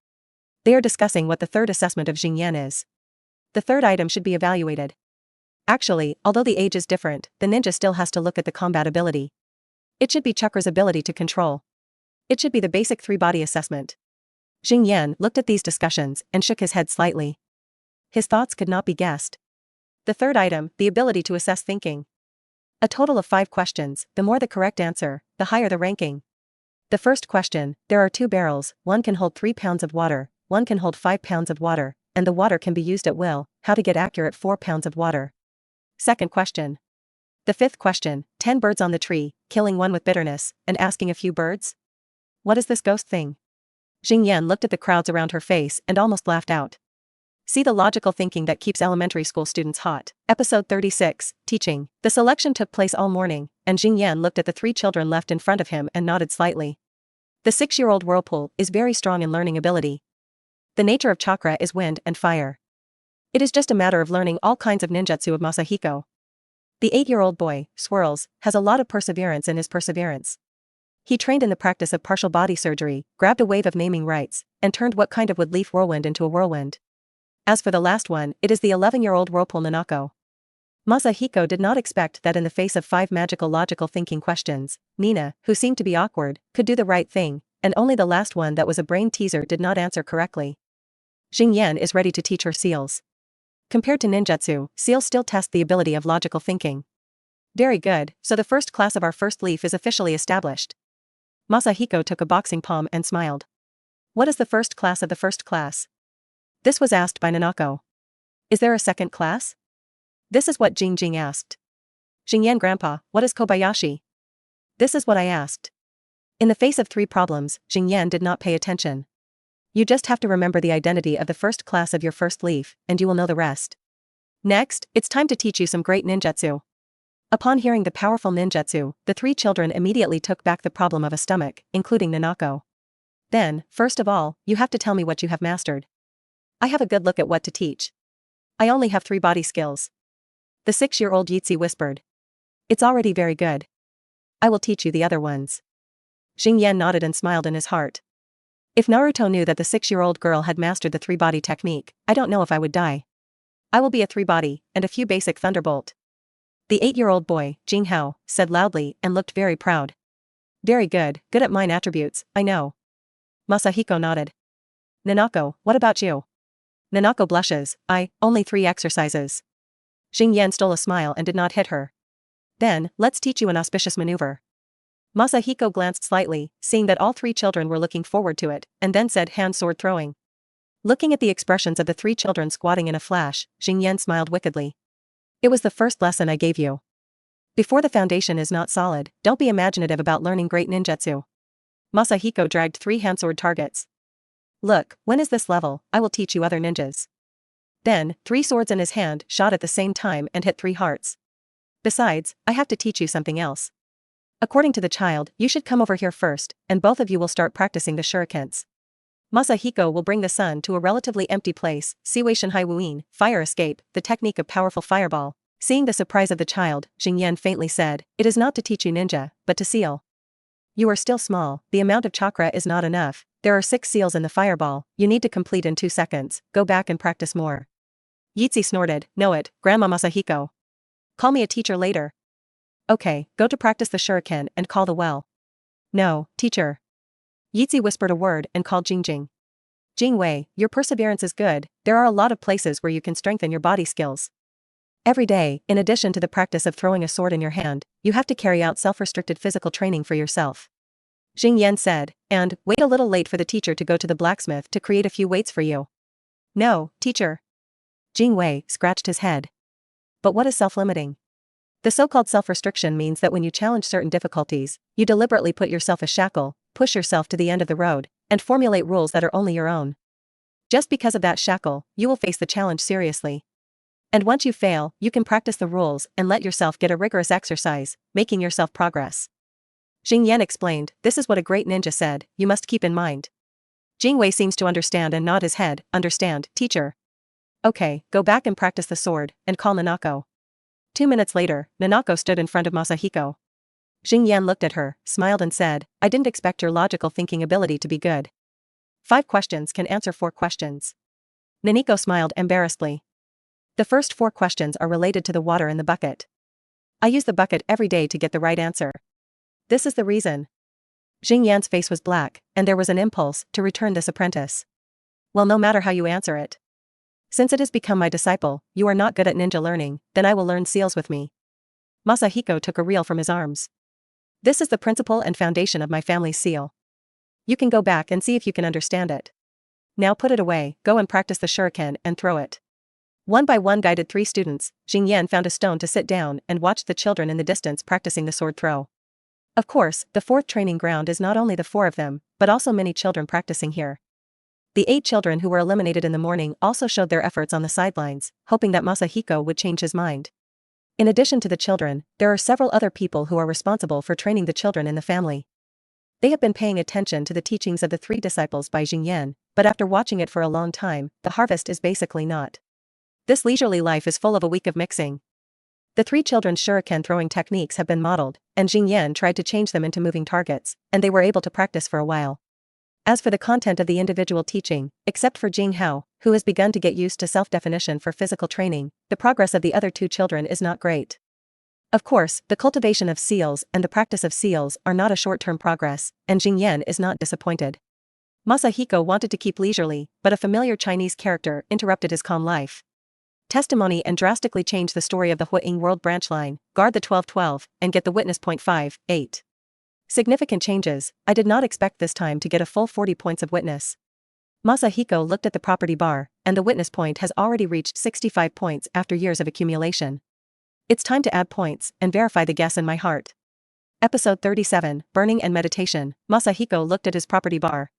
They are discussing what the 3rd assessment of Jing Yan is. The 3rd item should be evaluated. Actually, although the age is different, the ninja still has to look at the combat ability. It should be Chakra's ability to control. It should be the basic 3-body assessment. Jing Yan looked at these discussions and shook his head slightly. His thoughts could not be guessed. The 3rd item, the ability to assess thinking. A total of 5 questions, the more the correct answer, the higher the ranking. The first question, there are 2 barrels, one can hold 3 pounds of water, one can hold 5 pounds of water, and the water can be used at will, how to get accurate 4 pounds of water. Second question. The 5th question, 10 birds on the tree, killing one with bitterness, and asking a few birds? What is this ghost thing? Jing Yan looked at the crowds around her face and almost laughed out. See the logical thinking that keeps elementary school students hot. Episode 36, Teaching. The selection took place all morning, and Jing Yan looked at the 3 children left in front of him and nodded slightly. The 6-year-old Whirlpool is very strong in learning ability. The nature of chakra is wind and fire. It is just a matter of learning all kinds of ninjutsu of Masahiko. The 8-year-old boy, Swirls, has a lot of perseverance in his perseverance. He trained in the practice of partial body surgery, grabbed a wave of naming rights, and turned what kind of wood leaf whirlwind into a whirlwind. As for the last one, it is the 11-year-old Whirlpool Nanako. Masahiko did not expect that in the face of 5 magical logical thinking questions, Nina, who seemed to be awkward, could do the right thing, and only the last one that was a brain teaser did not answer correctly. Jing Yan is ready to teach her seals. Compared to ninjutsu, seals still test the ability of logical thinking. Very good, so the first class of our first leaf is officially established. Masahiko took a boxing palm and smiled. What is the first class of the first class? This was asked by Nanako. Is there a second class? This is what Jing Jing asked. Jing Yan grandpa, what is Kobayashi? This is what I asked. In the face of 3 problems, Jing Yan did not pay attention. You just have to remember the identity of the first class of your first leaf, and you will know the rest. Next, it's time to teach you some great ninjutsu. Upon hearing the powerful ninjutsu, the 3 children immediately took back the problem of a stomach, including Nanako. Then, first of all, you have to tell me what you have mastered. I have a good look at what to teach. I only have 3 body skills. The 6-year-old Yitzi whispered. It's already very good. I will teach you the other ones. Jing Yan nodded and smiled in his heart. If Naruto knew that the 6-year-old girl had mastered the 3-body technique, I don't know if I would die. I will be a 3-body, and a few basic thunderbolt. The 8-year-old boy, Jing Hao, said loudly and looked very proud. Very good, good at mine attributes, I know. Masahiko nodded. Nanako, what about you? Nanako blushes, only 3 exercises. Jing Yan stole a smile and did not hit her. Then, let's teach you an auspicious maneuver. Masahiko glanced slightly, seeing that all 3 children were looking forward to it, and then said hand sword throwing. Looking at the expressions of the 3 children squatting in a flash, Jing Yan smiled wickedly. It was the first lesson I gave you. Before the foundation is not solid, don't be imaginative about learning great ninjutsu. Masahiko dragged 3 hand sword targets. Look, when is this level, I will teach you other ninjas. Then, 3 swords in his hand shot at the same time and hit 3 hearts. Besides, I have to teach you something else. According to the child, you should come over here first, and both of you will start practicing the shurikens. Masahiko will bring the sun to a relatively empty place, Siwei Shanhai Wuin, fire escape, the technique of powerful fireball. Seeing the surprise of the child, Jing Yan faintly said, it is not to teach you ninja, but to seal. You are still small, the amount of chakra is not enough, there are 6 seals in the fireball, you need to complete in 2 seconds, go back and practice more. Yitzi snorted, know it, Grandma Masahiko. Call me a teacher later. Okay, go to practice the shuriken and call the well. No, teacher. Yitzi whispered a word and called Jingjing. Jingwei, your perseverance is good, there are a lot of places where you can strengthen your body skills. Every day, in addition to the practice of throwing a sword in your hand, you have to carry out self-restricted physical training for yourself. Jing Yan said, and, wait a little late for the teacher to go to the blacksmith to create a few weights for you. No, teacher. Jingwei scratched his head. But what is self-limiting? The so-called self-restriction means that when you challenge certain difficulties, you deliberately put yourself a shackle, push yourself to the end of the road, and formulate rules that are only your own. Just because of that shackle, you will face the challenge seriously. And once you fail, you can practice the rules and let yourself get a rigorous exercise, making yourself progress. Jing Yan explained, this is what a great ninja said, you must keep in mind. Jing Wei seems to understand and nod his head, understand, teacher. Okay, go back and practice the sword, and call Nanako. 2 minutes later, Nanako stood in front of Masahiko. Jing Yan looked at her, smiled and said, I didn't expect your logical thinking ability to be good. 5 questions can answer 4 questions. Nanako smiled embarrassedly. The first 4 questions are related to the water in the bucket. I use the bucket every day to get the right answer. This is the reason. Jing Yan's face was black, and there was an impulse to return this apprentice. Well, no matter how you answer it. Since it has become my disciple, you are not good at ninja learning, then I will learn seals with me. Masahiko took a reel from his arms. This is the principle and foundation of my family's seal. You can go back and see if you can understand it. Now put it away, go and practice the shuriken and throw it. One by one guided 3 students, Jing Yan found a stone to sit down and watched the children in the distance practicing the sword throw. Of course, the 4th training ground is not only the 4 of them, but also many children practicing here. The 8 children who were eliminated in the morning also showed their efforts on the sidelines, hoping that Masahiko would change his mind. In addition to the children, there are several other people who are responsible for training the children in the family. They have been paying attention to the teachings of the 3 disciples by Jing Yan, but after watching it for a long time, the harvest is basically not. This leisurely life is full of a week of mixing. The 3 children's shuriken throwing techniques have been modeled, and Jing Yan tried to change them into moving targets, and they were able to practice for a while. As for the content of the individual teaching, except for Jing Hao, who has begun to get used to self-definition for physical training, the progress of the other 2 children is not great. Of course, the cultivation of seals and the practice of seals are not a short-term progress, and Jing Yan is not disappointed. Masahiko wanted to keep leisurely, but a familiar Chinese character interrupted his calm life. Testimony and drastically change the story of the Huaying World branch line, guard the 1212, and get the witness point 5, 8. Significant changes, I did not expect this time to get a full 40 points of witness. Masahiko looked at the property bar, and the witness point has already reached 65 points after years of accumulation. It's time to add points and verify the guess in my heart. Episode 37, Burning and Meditation. Masahiko looked at his property bar.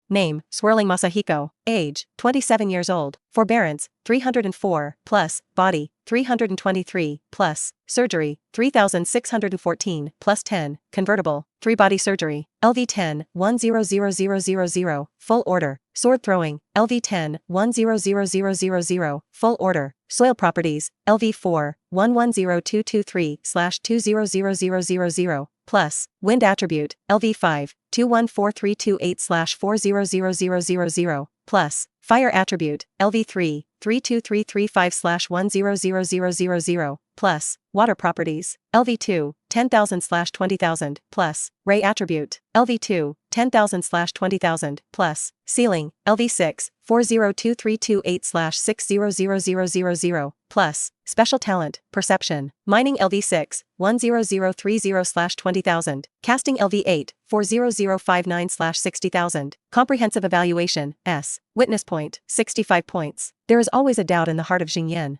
Name, Swirling Masahiko. Age, 27 years old. Forbearance, 304, plus. Body, 323, plus. Surgery, 3614, plus 10. Convertible, 3 body surgery. LV10, 100000. Full order. Sword throwing, LV10, 100000. Full order. Soil properties, LV4, 110223/2000000. Plus, wind attribute, LV5, 214328/40000. Plus, fire attribute, LV3, 32335/1000000. Plus, water properties, LV2, 10,000/20,000. Plus, ray attribute, LV2, 10,000/20,000. Plus, ceiling, LV6, 402328/6000000. Plus, special talent, perception, mining LV6, 10030/20,000. Casting LV8, 40059/60,000. Comprehensive evaluation, S. Witness point, 65 points. There is always a doubt in the heart of Jing Yan.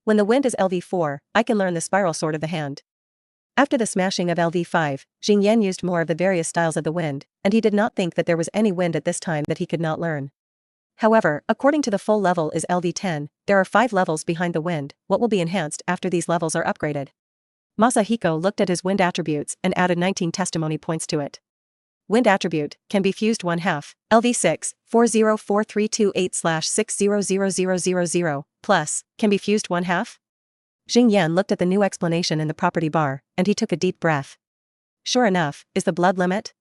When the wind is LV4, I can learn the spiral sword of the hand. After the smashing of LV5, Jing Yan used more of the various styles of the wind, and he did not think that there was any wind at this time that he could not learn. However, according to the full level is LV10, there are 5 levels behind the wind, what will be enhanced after these levels are upgraded. Masahiko looked at his wind attributes and added 19 testimony points to it. Wind attribute, can be fused 1/2, LV6, 404328/6000000. Plus, can be fused 1/2? Jing Yan looked at the new explanation in the property bar, and he took a deep breath. Sure enough, is the blood limit?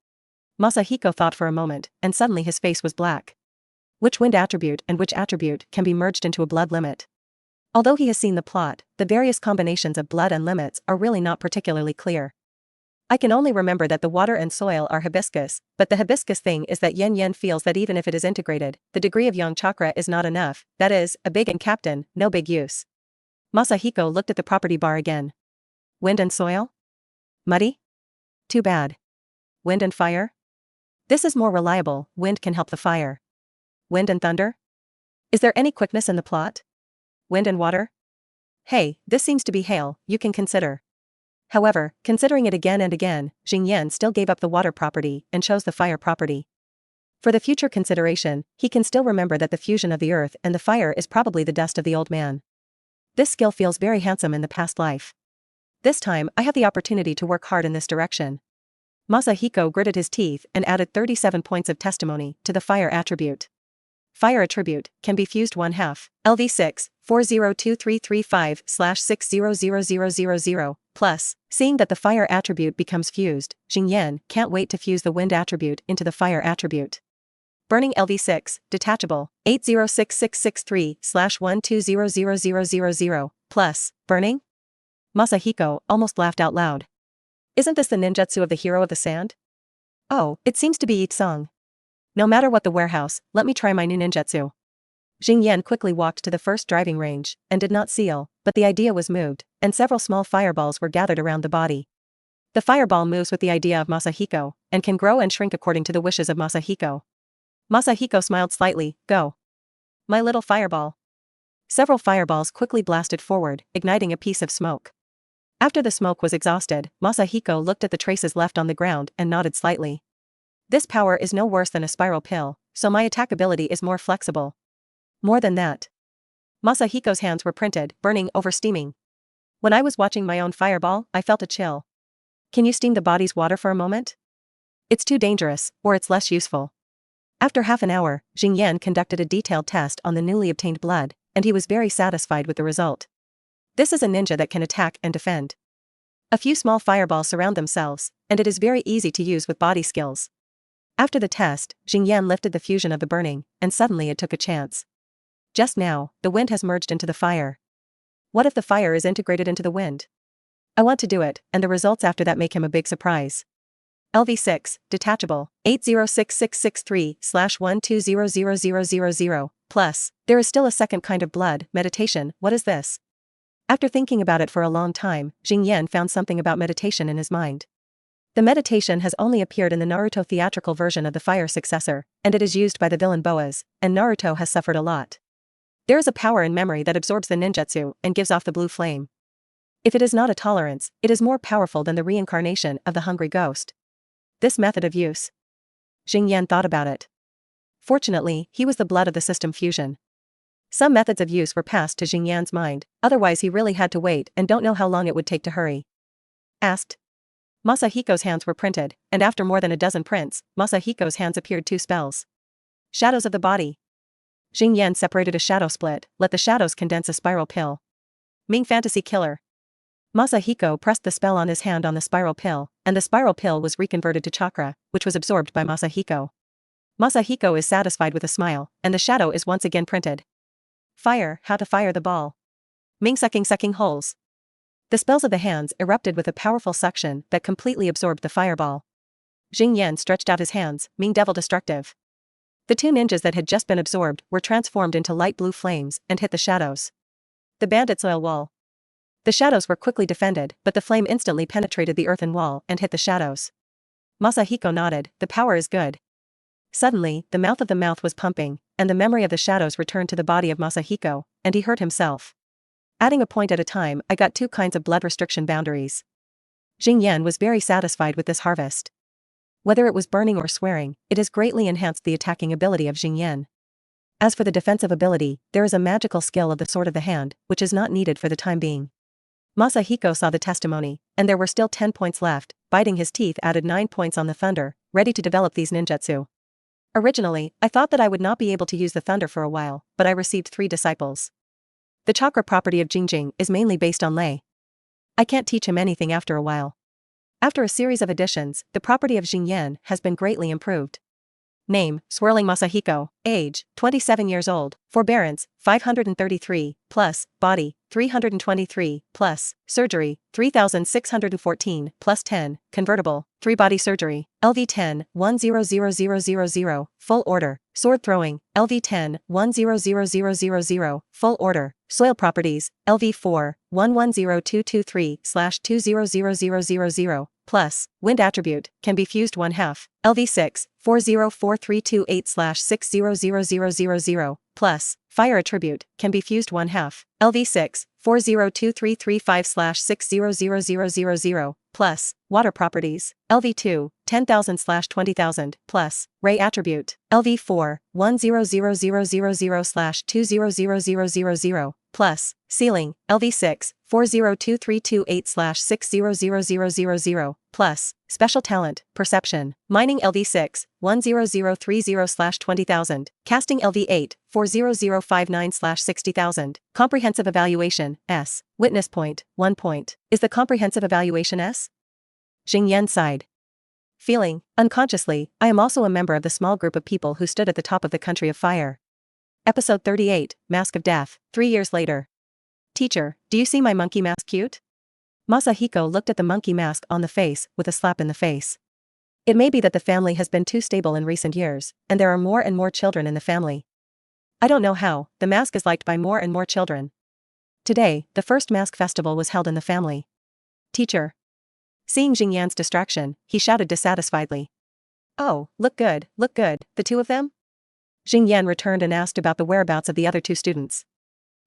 Masahiko thought for a moment, and suddenly his face was black. Which wind attribute and which attribute can be merged into a blood limit? Although he has seen the plot, the various combinations of blood and limits are really not particularly clear. I can only remember that the water and soil are hibiscus, but the hibiscus thing is that Yen Yen feels that even if it is integrated, the degree of yang chakra is not enough, that is, a big and captain, no big use. Masahiko looked at the property bar again. Wind and soil? Muddy? Too bad. Wind and fire? This is more reliable, wind can help the fire. Wind and thunder? Is there any quickness in the plot? Wind and water? Hey, this seems to be hail, you can consider. However, considering it again and again, Xingyan still gave up the water property and chose the fire property. For the future consideration, he can still remember that the fusion of the earth and the fire is probably the dust of the old man. This skill feels very handsome in the past life. This time, I have the opportunity to work hard in this direction. Masahiko gritted his teeth and added 37 points of testimony to the fire attribute. Fire attribute can be fused 1/2, LV6, 402335/600000, plus, seeing that the fire attribute becomes fused, Xingyan can't wait to fuse the wind attribute into the fire attribute. Burning LV6, detachable, 806663/120000, plus, burning? Masahiko almost laughed out loud. Isn't this the ninjutsu of the hero of the sand? Oh, it seems to be each song. No matter what the warehouse, let me try my new ninjutsu. Xingyan quickly walked to the first driving range, and did not seal, but the idea was moved, and several small fireballs were gathered around the body. The fireball moves with the idea of Masahiko, and can grow and shrink according to the wishes of Masahiko. Masahiko smiled slightly, go. My little fireball. Several fireballs quickly blasted forward, igniting a piece of smoke. After the smoke was exhausted, Masahiko looked at the traces left on the ground and nodded slightly. This power is no worse than a spiral pill, so my attack ability is more flexible. More than that. Masahiko's hands were printed, burning over steaming. When I was watching my own fireball, I felt a chill. Can you steam the body's water for a moment? It's too dangerous, or it's less useful. After half an hour, Xingyan conducted a detailed test on the newly obtained blood, and he was very satisfied with the result. This is a ninja that can attack and defend. A few small fireballs surround themselves, and it is very easy to use with body skills. After the test, Xingyan lifted the fusion of the burning, and suddenly it took a chance. Just now, the wind has merged into the fire. What if the fire is integrated into the wind? I want to do it, and the results after that make him a big surprise. LV6, detachable, 806663/120000, plus, there is still a second kind of blood, meditation, what is this? After thinking about it for a long time, Xingyan found something about meditation in his mind. The meditation has only appeared in the Naruto theatrical version of the fire successor, and it is used by the villain boas, and Naruto has suffered a lot. There is a power in memory that absorbs the ninjutsu and gives off the blue flame. If it is not a tolerance, it is more powerful than the reincarnation of the hungry ghost. This method of use. Xingyan thought about it. Fortunately, he was the blood of the system fusion. Some methods of use were passed to Xingyan's mind, otherwise he really had to wait and don't know how long it would take to hurry. Asked. Masahiko's hands were printed, and after more than a dozen prints, Masahiko's hands appeared 2 spells. Shadows of the body. Xingyan separated a shadow split, let the shadows condense a spiral pill. Ming Fantasy Killer. Masahiko pressed the spell on his hand on the spiral pill, and the spiral pill was reconverted to chakra, which was absorbed by Masahiko. Masahiko is satisfied with a smile, and the shadow is once again printed. Fire, how to fire the ball. Ming sucking holes. The spells of the hands erupted with a powerful suction that completely absorbed the fireball. Xingyan stretched out his hands, Ming Devil Destructive. The 2 ninjas that had just been absorbed were transformed into light blue flames and hit the shadows. The bandit's oil wall. The shadows were quickly defended, but the flame instantly penetrated the earthen wall and hit the shadows. Masahiko nodded, the power is good. Suddenly, the mouth of the mouth was pumping, and the memory of the shadows returned to the body of Masahiko, and he hurt himself. Adding a point at a time, I got 2 kinds of blood restriction boundaries. Xingyan was very satisfied with this harvest. Whether it was burning or swearing, it has greatly enhanced the attacking ability of Xingyan. As for the defensive ability, there is a magical skill of the sword of the hand, which is not needed for the time being. Masahiko saw the testimony, and there were still 10 points left, biting his teeth added 9 points on the thunder, ready to develop these ninjutsu. Originally, I thought that I would not be able to use the thunder for a while, but I received 3 disciples. The chakra property of Jingjing is mainly based on lei. I can't teach him anything after a while. After a series of additions, the property of Xingyan has been greatly improved. Name, Swirling Masahiko. Age, 27 years old. Forbearance, 533, plus, body, 323, plus, surgery, 3,614, plus 10, convertible, 3 body surgery, LV10, 100000, full order, sword throwing, LV10, 100000, full order, soil properties, LV4, 110223/200000, plus, wind attribute, can be fused 1/2, LV6, 404328/600000, plus, fire attribute, can be fused 1/2, LV6, 402335/600000 plus water properties LV2 10,000/20,000 plus ray attribute LV4 100000/200000 plus ceiling LV6 402328/600000 plus special talent perception mining LV6 10030/20,000 casting LV8 40059/60,000 comprehensive evaluation S witness point 1 point is the comprehensive evaluation S? Xingyan sighed. Feeling, unconsciously, I am also a member of the small group of people who stood at the top of the country of fire. Episode 38, Mask of Death, 3 years later. Teacher, do you see my monkey mask cute? Masahiko looked at the monkey mask on the face with a slap in the face. It may be that the family has been too stable in recent years, and there are more and more children in the family. I don't know how, the mask is liked by more and more children. Today, the first mask festival was held in the family. Teacher. Seeing Xingyan's distraction, he shouted dissatisfiedly. Oh, look good, the two of them? Xingyan returned and asked about the whereabouts of the other two students.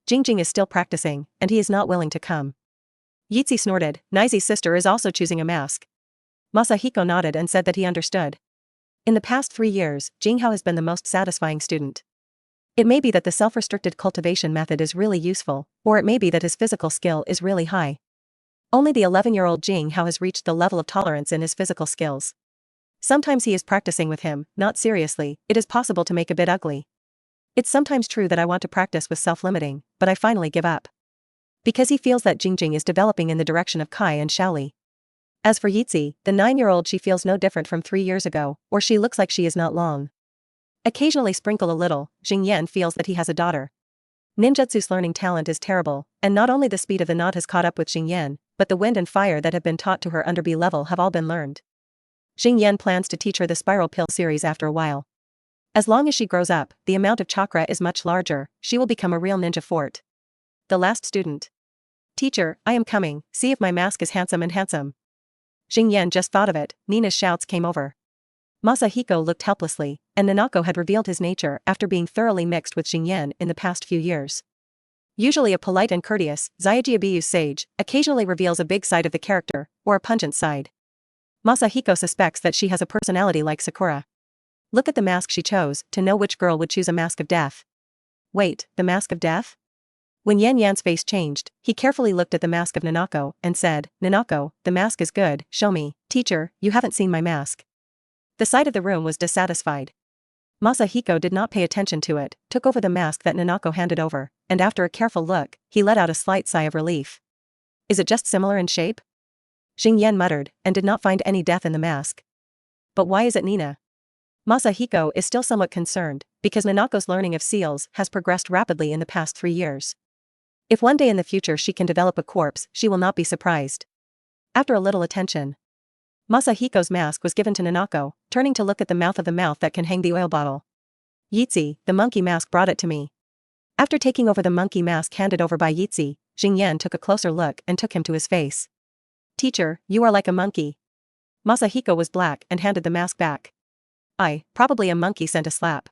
Jingjing is still practicing, and he is not willing to come. Yitzi snorted, Naizi's sister is also choosing a mask. Masahiko nodded and said that he understood. In the past 3 years, Jinghao has been the most satisfying student. It may be that the self-restricted cultivation method is really useful, or it may be that his physical skill is really high. Only the 11-year-old Jinghao has reached the level of tolerance in his physical skills. Sometimes he is practicing with him, not seriously, it is possible to make a bit ugly. It's sometimes true that I want to practice with self-limiting, but I finally give up. Because he feels that Jingjing is developing in the direction of Kai and Shaoli. As for Yitzi, the 9-year-old, she feels no different from 3 years ago, or she looks like she is not long. Occasionally sprinkle a little, Xingyan feels that he has a daughter. Ninjutsu's learning talent is terrible, and not only the speed of the knot has caught up with Xingyan, but the wind and fire that have been taught to her under B level have all been learned. Xingyan plans to teach her the spiral pill series after a while. As long as she grows up, the amount of chakra is much larger, she will become a real ninja fort. The last student. Teacher, I am coming, see if my mask is handsome and handsome. Xingyan just thought of it, Nina's shouts came over. Masahiko looked helplessly, and Nanako had revealed his nature after being thoroughly mixed with Xingyan in the past few years. Usually a polite and courteous, Zyujiabiyu's sage, occasionally reveals a big side of the character, or a pungent side. Masahiko suspects that she has a personality like Sakura. Look at the mask she chose, to know which girl would choose a mask of death. Wait, the mask of death? When Yan Yan's face changed, he carefully looked at the mask of Nanako, and said, Nanako, the mask is good, show me. Teacher, you haven't seen my mask. The side of the room was dissatisfied. Masahiko did not pay attention to it, took over the mask that Nanako handed over, and after a careful look, he let out a slight sigh of relief. Is it just similar in shape? Xingyan muttered, and did not find any death in the mask. But why is it Nina? Masahiko is still somewhat concerned, because Nanako's learning of seals has progressed rapidly in the past 3 years. If one day in the future she can develop a corpse, she will not be surprised. After a little attention, Masahiko's mask was given to Nanako, turning to look at the mouth that can hang the oil bottle. Yitzi, the monkey mask brought it to me. After taking over the monkey mask handed over by Yitzi, Xingyan took a closer look and took him to his face. Teacher, you are like a monkey. Masahiko was black and handed the mask back. Probably a monkey sent a slap.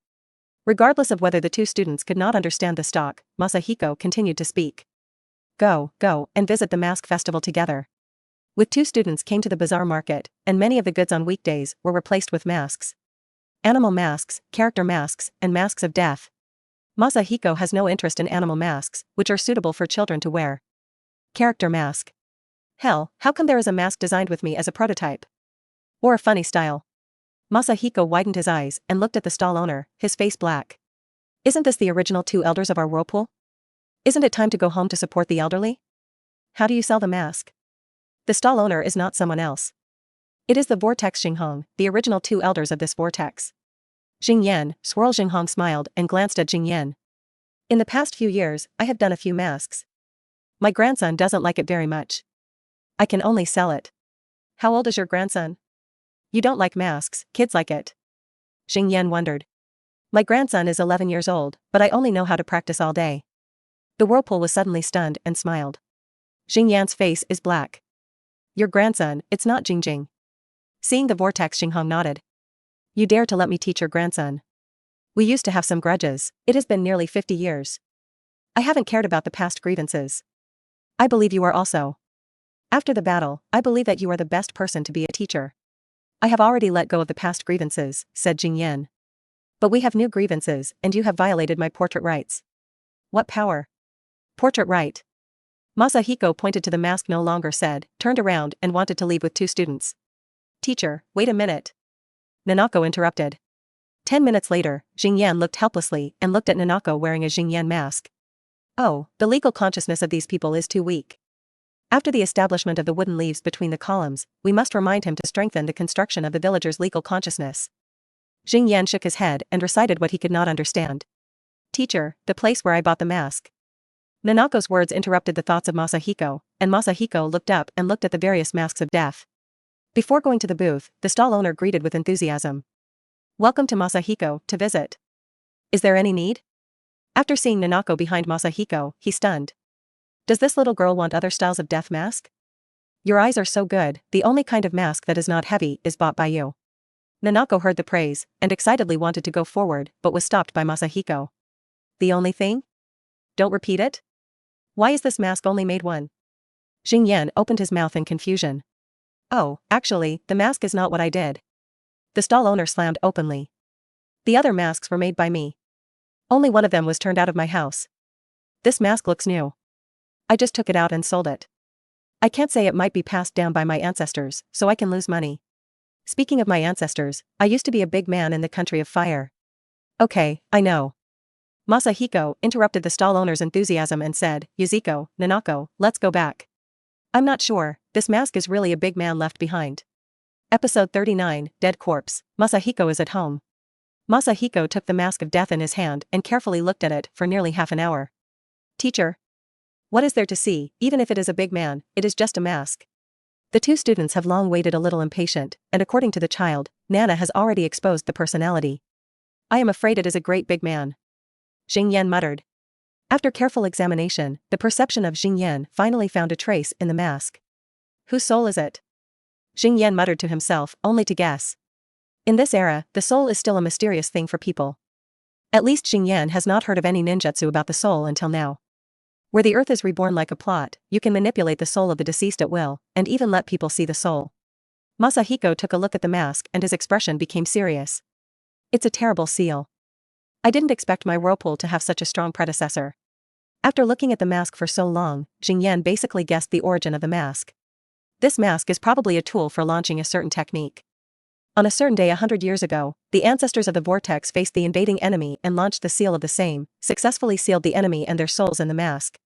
Regardless of whether the two students could not understand the stock, Masahiko continued to speak. Go, and visit the mask festival together. With 2 students came to the bazaar market, and many of the goods on weekdays were replaced with masks. Animal masks, character masks, and masks of death. Masahiko has no interest in animal masks, which are suitable for children to wear. Character mask. Hell, how come there is a mask designed with me as a prototype? Or a funny style? Masahiko widened his eyes and looked at the stall owner, his face black. Isn't this the original 2 elders of our whirlpool? Isn't it time to go home to support the elderly? How do you sell the mask? The stall owner is not someone else. It is the Vortex Xinghong, the original 2 elders of this vortex. Xingyan, Swirl Xinghong smiled and glanced at Xingyan. In the past few years, I have done a few masks. My grandson doesn't like it very much. I can only sell it. How old is your grandson? You don't like masks, kids like it. Xingyan wondered. My grandson is 11 years old, but I only know how to practice all day. The whirlpool was suddenly stunned and smiled. Xingyan's face is black. Your grandson, it's not Jingjing. Seeing the vortex, Xinghong nodded. You dare to let me teach your grandson. We used to have some grudges, it has been nearly 50 years. I haven't cared about the past grievances. I believe you are also. After the battle, I believe that you are the best person to be a teacher. I have already let go of the past grievances, said Jingyan. But we have new grievances, and you have violated my portrait rights. What power? Portrait right. Masahiko pointed to the mask no longer said, turned around and wanted to leave with 2 students. Teacher, wait a minute. Nanako interrupted. 10 minutes later, Jingyan looked helplessly and looked at Nanako wearing a Jingyan mask. Oh, the legal consciousness of these people is too weak. After the establishment of the wooden leaves between the columns, we must remind him to strengthen the construction of the villagers' legal consciousness. Jingyan shook his head and recited what he could not understand. Teacher, the place where I bought the mask. Nanako's words interrupted the thoughts of Masahiko, and Masahiko looked up and looked at the various masks of death. Before going to the booth, the stall owner greeted with enthusiasm. Welcome to Masahiko, to visit. Is there any need? After seeing Nanako behind Masahiko, he stunned. Does this little girl want other styles of death mask? Your eyes are so good, the only kind of mask that is not heavy is bought by you. Nanako heard the praise, and excitedly wanted to go forward, but was stopped by Masahiko. The only thing? Don't repeat it? Why is this mask only made one? Jingyan opened his mouth in confusion. Oh, actually, the mask is not what I did. The stall owner slammed openly. The other masks were made by me. Only one of them was turned out of my house. This mask looks new. I just took it out and sold it. I can't say it might be passed down by my ancestors, so I can lose money. Speaking of my ancestors, I used to be a big man in the country of fire. Okay, I know. Masahiko interrupted the stall owner's enthusiasm and said, Yuzuko, Nanako, let's go back. I'm not sure, this mask is really a big man left behind. Episode 39, Dead Corpse. Masahiko is at home. Masahiko took the mask of death in his hand and carefully looked at it for nearly half an hour. Teacher. What is there to see? Even if it is a big man, it is just a mask. The 2 students have long waited a little impatient, and according to the child, Nana has already exposed the personality. I am afraid it is a great big man. Jingyan muttered. After careful examination, the perception of Jingyan finally found a trace in the mask. Whose soul is it? Jingyan muttered to himself, only to guess. In this era, the soul is still a mysterious thing for people. At least Jingyan has not heard of any ninjutsu about the soul until now. Where the earth is reborn like a plot, you can manipulate the soul of the deceased at will, and even let people see the soul. Masahiko took a look at the mask and his expression became serious. It's a terrible seal. I didn't expect my whirlpool to have such a strong predecessor. After looking at the mask for so long, Jingyan basically guessed the origin of the mask. This mask is probably a tool for launching a certain technique. On a certain day 100 years ago, the ancestors of the vortex faced the invading enemy and launched the seal of the same, successfully sealed the enemy and their souls in the mask.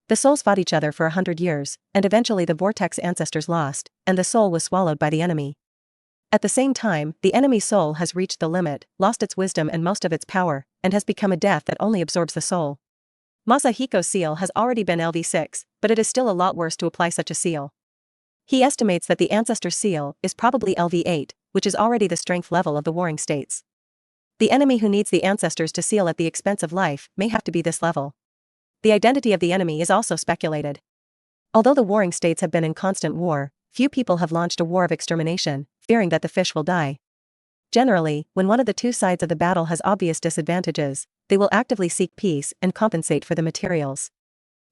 The souls fought each other for 100 years, and eventually the vortex ancestors lost, and the soul was swallowed by the enemy. At the same time, the enemy soul has reached the limit, lost its wisdom and most of its power, and has become a death that only absorbs the soul. Masahiko's seal has already been LV6, but it is still a lot worse to apply such a seal. He estimates that the ancestor's seal is probably LV8, which is already the strength level of the warring states. The enemy who needs the ancestors to seal at the expense of life may have to be this level. The identity of the enemy is also speculated. Although the warring states have been in constant war, few people have launched a war of extermination, fearing that the fish will die. Generally, when one of the 2 sides of the battle has obvious disadvantages, they will actively seek peace and compensate for the materials.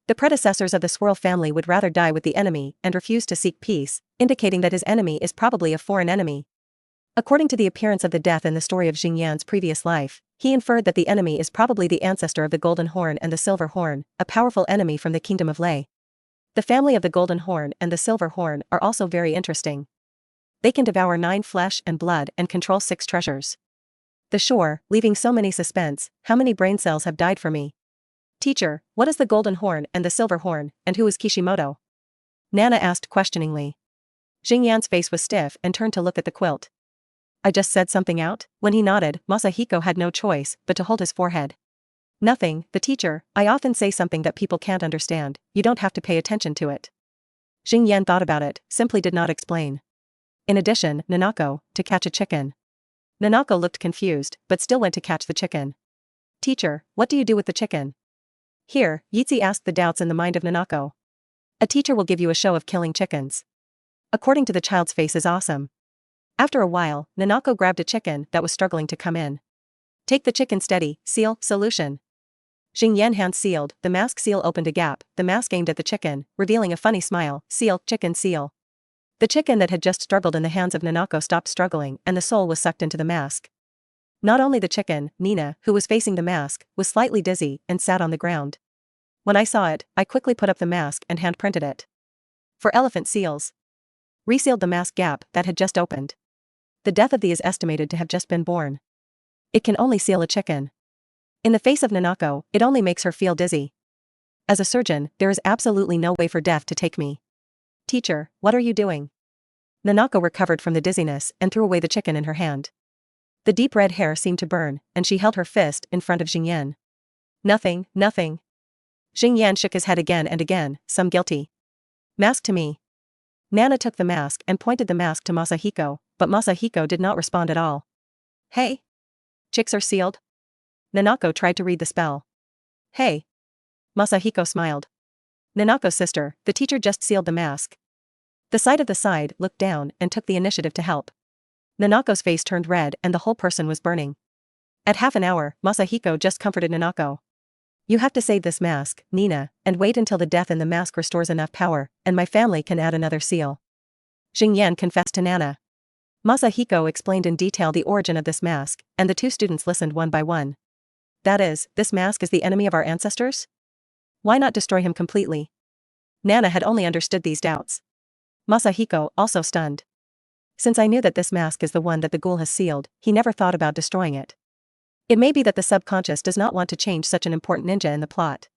The predecessors of the Swirl family would rather die with the enemy and refuse to seek peace, indicating that his enemy is probably a foreign enemy. According to the appearance of the death in the story of Jingyan's previous life, he inferred that the enemy is probably the ancestor of the Golden Horn and the Silver Horn, a powerful enemy from the Kingdom of Lei. The family of the Golden Horn and the Silver Horn are also very interesting. They can devour 9 flesh and blood and control 6 treasures. The shore, leaving so many suspense, how many brain cells have died for me? Teacher, what is the Golden Horn and the Silver Horn, and who is Kishimoto? Nana asked questioningly. Jingyan's face was stiff and turned to look at the quilt. I just said something out? When he nodded, Masahiko had no choice but to hold his forehead. Nothing, the teacher, I often say something that people can't understand, you don't have to pay attention to it. Jingyan thought about it, simply did not explain. In addition, Nanako, to catch a chicken. Nanako looked confused, but still went to catch the chicken. Teacher, what do you do with the chicken? Here, Yitzi asked the doubts in the mind of Nanako. A teacher will give you a show of killing chickens. According to the child's face is awesome. After a while, Nanako grabbed a chicken that was struggling to come in. Take the chicken steady, seal, solution. Xingyan hand sealed, the mask seal opened a gap, the mask aimed at the chicken, revealing a funny smile, seal, chicken seal. The chicken that had just struggled in the hands of Nanako stopped struggling and the soul was sucked into the mask. Not only the chicken, Nina, who was facing the mask, was slightly dizzy and sat on the ground. When I saw it, I quickly put up the mask and hand-printed it. For elephant seals. Resealed the mask gap that had just opened. The death of the is estimated to have just been born. It can only seal a chicken. In the face of Nanako, it only makes her feel dizzy. As a surgeon, there is absolutely no way for death to take me. Teacher, what are you doing? Nanako recovered from the dizziness and threw away the chicken in her hand. The deep red hair seemed to burn, and she held her fist in front of Xingyan. Nothing, nothing. Xingyan shook his head again and again, some guilty. Mask to me. Nana took the mask and pointed the mask to Masahiko, but Masahiko did not respond at all. Hey? Chicks are sealed? Nanako tried to read the spell. Hey. Masahiko smiled. Nanako's sister, the teacher just sealed the mask. The side of the side looked down and took the initiative to help. Nanako's face turned red and the whole person was burning. At half an hour, Masahiko just comforted Nanako. You have to save this mask, Nina, and wait until the death in the mask restores enough power, and my family can add another seal. Xingyan confessed to Nana. Masahiko explained in detail the origin of this mask, and the two students listened one by one. That is, this mask is the enemy of our ancestors? Why not destroy him completely? Nana had only understood these doubts. Masahiko, also stunned. Since I knew that this mask is the one that the ghoul has sealed, he never thought about destroying it. It may be that the subconscious does not want to change such an important ninja in the plot.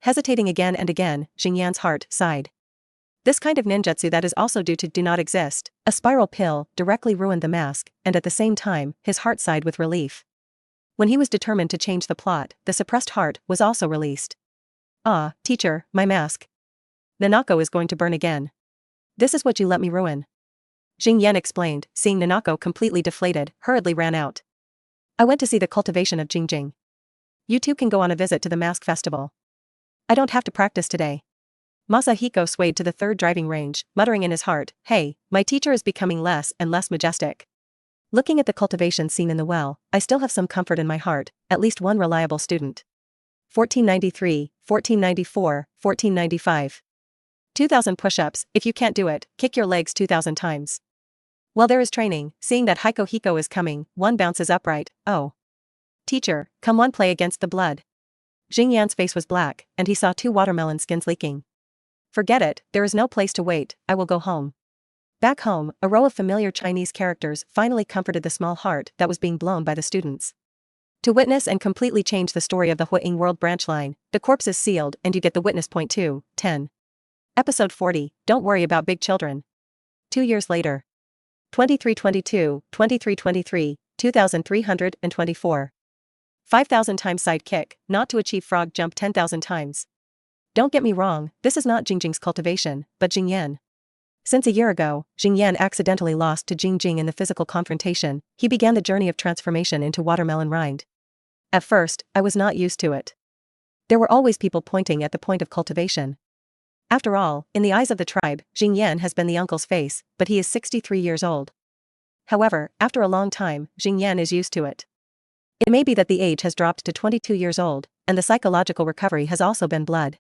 Hesitating again and again, Xingyan's heart sighed. This kind of ninjutsu that is also due to do not exist, a spiral pill, directly ruined the mask, and at the same time, his heart sighed with relief. When he was determined to change the plot, the suppressed heart was also released. Ah, teacher, my mask. Nanako is going to burn again. This is what you let me ruin. Xingyan explained, seeing Nanako completely deflated, hurriedly ran out. I went to see the cultivation of Jingjing. You two can go on a visit to the mask festival. I don't have to practice today. Masahiko swayed to the third driving range, muttering in his heart, hey, my teacher is becoming less and less majestic. Looking at the cultivation scene in the well, I still have some comfort in my heart, at least one reliable student. 1493, 1494, 1495. 2,000 push-ups, if you can't do it, kick your legs 2,000 times. While there is training, seeing that Hiko is coming, one bounces upright, oh. Teacher, come one play against the blood. Xingyan's face was black, and he saw 2 watermelon skins leaking. Forget it, there is no place to wait, I will go home. Back home, a row of familiar Chinese characters finally comforted the small heart that was being blown by the students. To witness and completely change the story of the Huiying World branch line, the corpse is sealed and you get the witness point too, 10. Episode 40, Don't Worry About Big Children. 2 years later. 2322, 2323, 2324. 5,000 times side kick, not to achieve frog jump 10,000 times. Don't get me wrong, this is not Jingjing's cultivation, but Jingyan. Since a year ago, Xingyan accidentally lost to Jingjing in the physical confrontation, he began the journey of transformation into watermelon rind. At first, I was not used to it. There were always people pointing at the point of cultivation. After all, in the eyes of the tribe, Xingyan has been the uncle's face, but he is 63 years old. However, after a long time, Xingyan is used to it. It may be that the age has dropped to 22 years old, and the psychological recovery has also been blood.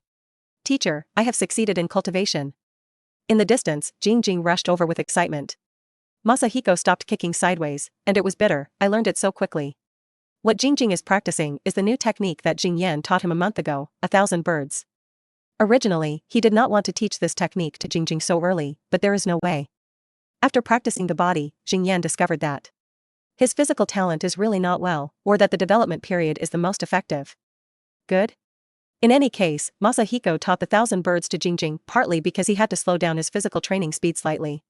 Teacher, I have succeeded in cultivation. In the distance, Jingjing rushed over with excitement. Masahiko stopped kicking sideways, and it was bitter, I learned it so quickly. What Jingjing is practicing is the new technique that Xingyan taught him a month ago, 1,000 birds. Originally, he did not want to teach this technique to Jingjing so early, but there is no way. After practicing the body, Xingyan discovered that his physical talent is really not well, or that the development period is the most effective. Good? In any case, Masahiko taught the 1,000 birds to Jingjing partly because he had to slow down his physical training speed slightly.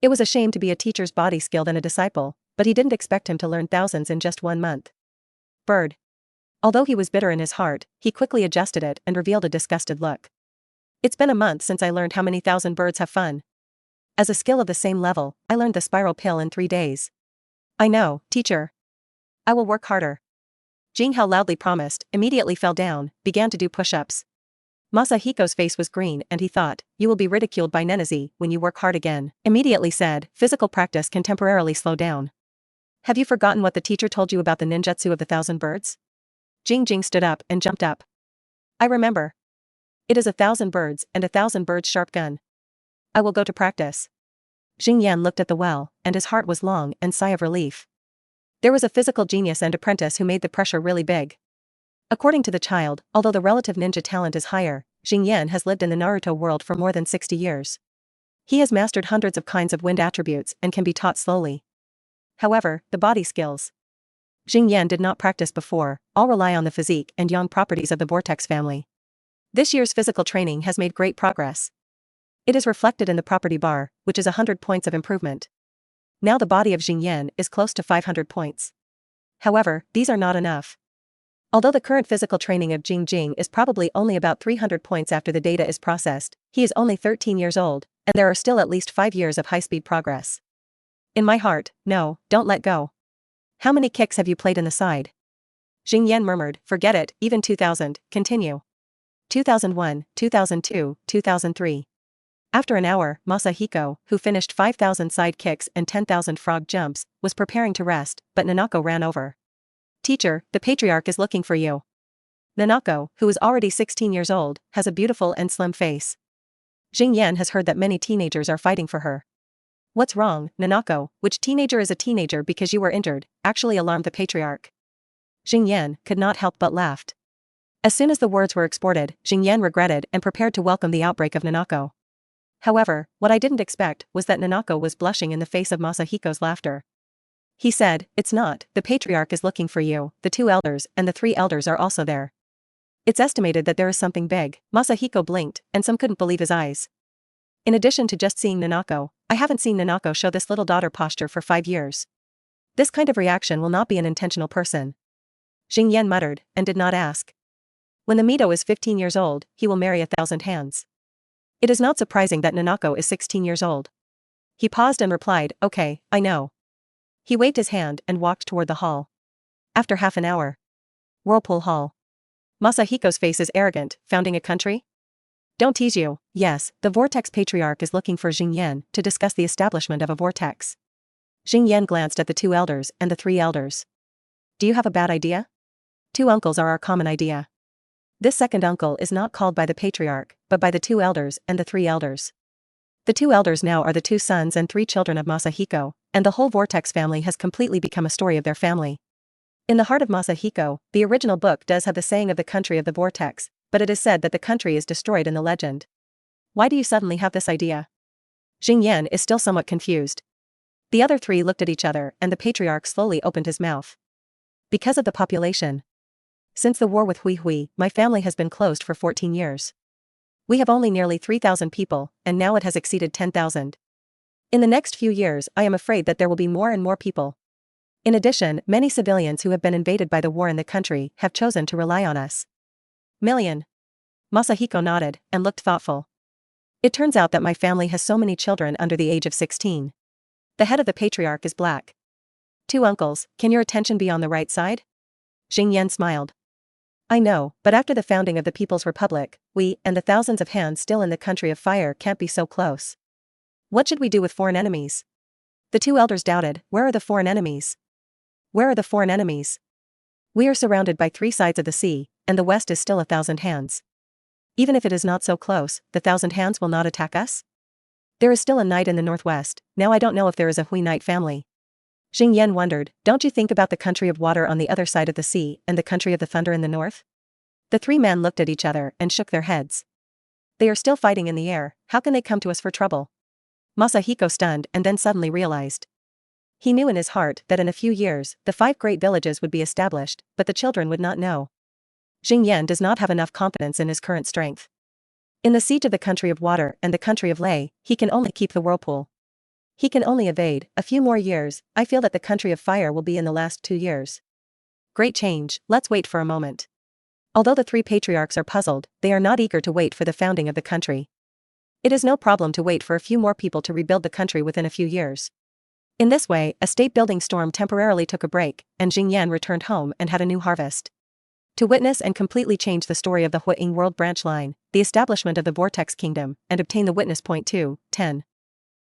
It was a shame to be a teacher's body skilled and a disciple, but he didn't expect him to learn thousands in just 1 month. Bird. Although he was bitter in his heart, he quickly adjusted it and revealed a disgusted look. It's been a month since I learned how many 1,000 birds have fun. As a skill of the same level, I learned the spiral pill in 3 days. I know, teacher. I will work harder. Jinghao loudly promised, immediately fell down, began to do push-ups. Masahiko's face was green and he thought, you will be ridiculed by Nenazi when you work hard again. Immediately said, physical practice can temporarily slow down. Have you forgotten what the teacher told you about the ninjutsu of the 1,000 birds? Jing stood up and jumped up. I remember. It is 1,000 birds and 1,000 birds sharp gun. I will go to practice. Jing looked at the well, and his heart was long and sigh of relief. There was a physical genius and apprentice who made the pressure really big. According to the child, although the relative ninja talent is higher, Jing has lived in the Naruto world for more than 60 years. He has mastered hundreds of kinds of wind attributes and can be taught slowly. However, the body skills. Jing did not practice before, all rely on the physique and yang properties of the vortex family. This year's physical training has made great progress. It is reflected in the property bar, which is 100 points of improvement. Now the body of Jing is close to 500 points. However, these are not enough. Although the current physical training of Jing is probably only about 300 points after the data is processed, he is only 13 years old, and there are still at least 5 years of high-speed progress. In my heart, no, don't let go. How many kicks have you played in the side? Jing murmured, forget it, even 2000, continue. 2001, 2002, 2003. After an hour, Masahiko, who finished 5,000 side kicks and 10,000 frog jumps, was preparing to rest, but Nanako ran over. Teacher, the patriarch is looking for you. Nanako, who is already 16 years old, has a beautiful and slim face. Jing has heard that many teenagers are fighting for her. What's wrong, Nanako? Which teenager is a teenager because you were injured? Actually alarmed the patriarch. Jing could not help but laughed. As soon as the words were exported, Jing regretted and prepared to welcome the outbreak of Nanako. However, what I didn't expect was that Nanako was blushing in the face of Masahiko's laughter. He said, it's not, the patriarch is looking for you, the 2 elders and the 3 elders are also there. It's estimated that there is something big. Masahiko blinked, and some couldn't believe his eyes. In addition to just seeing Nanako, I haven't seen Nanako show this little daughter posture for 5 years. This kind of reaction will not be an intentional person. Jing muttered, and did not ask. When the Mito is 15 years old, he will marry 1,000 hands. It is not surprising that Nanako is 16 years old. He paused and replied, okay, I know. He waved his hand and walked toward the hall. After half an hour. Whirlpool Hall. Masahiko's face is arrogant, founding a country? Don't tease you. Yes, the Vortex Patriarch is looking for Jing to discuss the establishment of a vortex. Jing glanced at the 2 elders and the 3 elders. Do you have a bad idea? 2 uncles are our common idea. This second uncle is not called by the patriarch, but by the 2 elders and the 3 elders. The 2 elders now are the 2 sons and 3 children of Masahiko, and the whole Vortex family has completely become a story of their family. In the heart of Masahiko, the original book does have the saying of the country of the Vortex, but it is said that the country is destroyed in the legend. Why do you suddenly have this idea? Jing is still somewhat confused. The other 3 looked at each other, and the patriarch slowly opened his mouth. Because of the population. Since the war with Hui, my family has been closed for 14 years. We have only nearly 3,000 people, and now it has exceeded 10,000. In the next few years, I am afraid that there will be more and more people. In addition, many civilians who have been invaded by the war in the country have chosen to rely on us. Million. Masahiko nodded, and looked thoughtful. It turns out that my family has so many children under the age of 16. The head of the patriarch is black. 2 uncles, can your attention be on the right side? Jing smiled. I know, but after the founding of the People's Republic, we, and the thousands of hands still in the country of fire can't be so close. What should we do with foreign enemies? The 2 elders doubted, where are the foreign enemies? Where are the foreign enemies? We are surrounded by 3 sides of the sea, and the west is still 1,000 hands. Even if it is not so close, the 1,000 hands will not attack us? There is still a knight in the northwest, now I don't know if there is a Hui knight family. Jing wondered, don't you think about the country of water on the other side of the sea and the country of the thunder in the north? The 3 men looked at each other and shook their heads. They are still fighting in the air, how can they come to us for trouble? Masahiko stunned and then suddenly realized. He knew in his heart that in a few years, the 5 great villages would be established, but the children would not know. Jing does not have enough confidence in his current strength. In the siege of the country of water and the country of lei, he can only keep the whirlpool. He can only evade. A few more years, I feel that the country of fire will be in the last 2 years. Great change, let's wait for a moment. Although the 3 patriarchs are puzzled, they are not eager to wait for the founding of the country. It is no problem to wait for a few more people to rebuild the country within a few years. In this way, a state-building storm temporarily took a break, and Jing returned home and had a new harvest. To witness and completely change the story of the Huiying World branch line, the establishment of the Vortex Kingdom, and obtain the witness point 2, 10.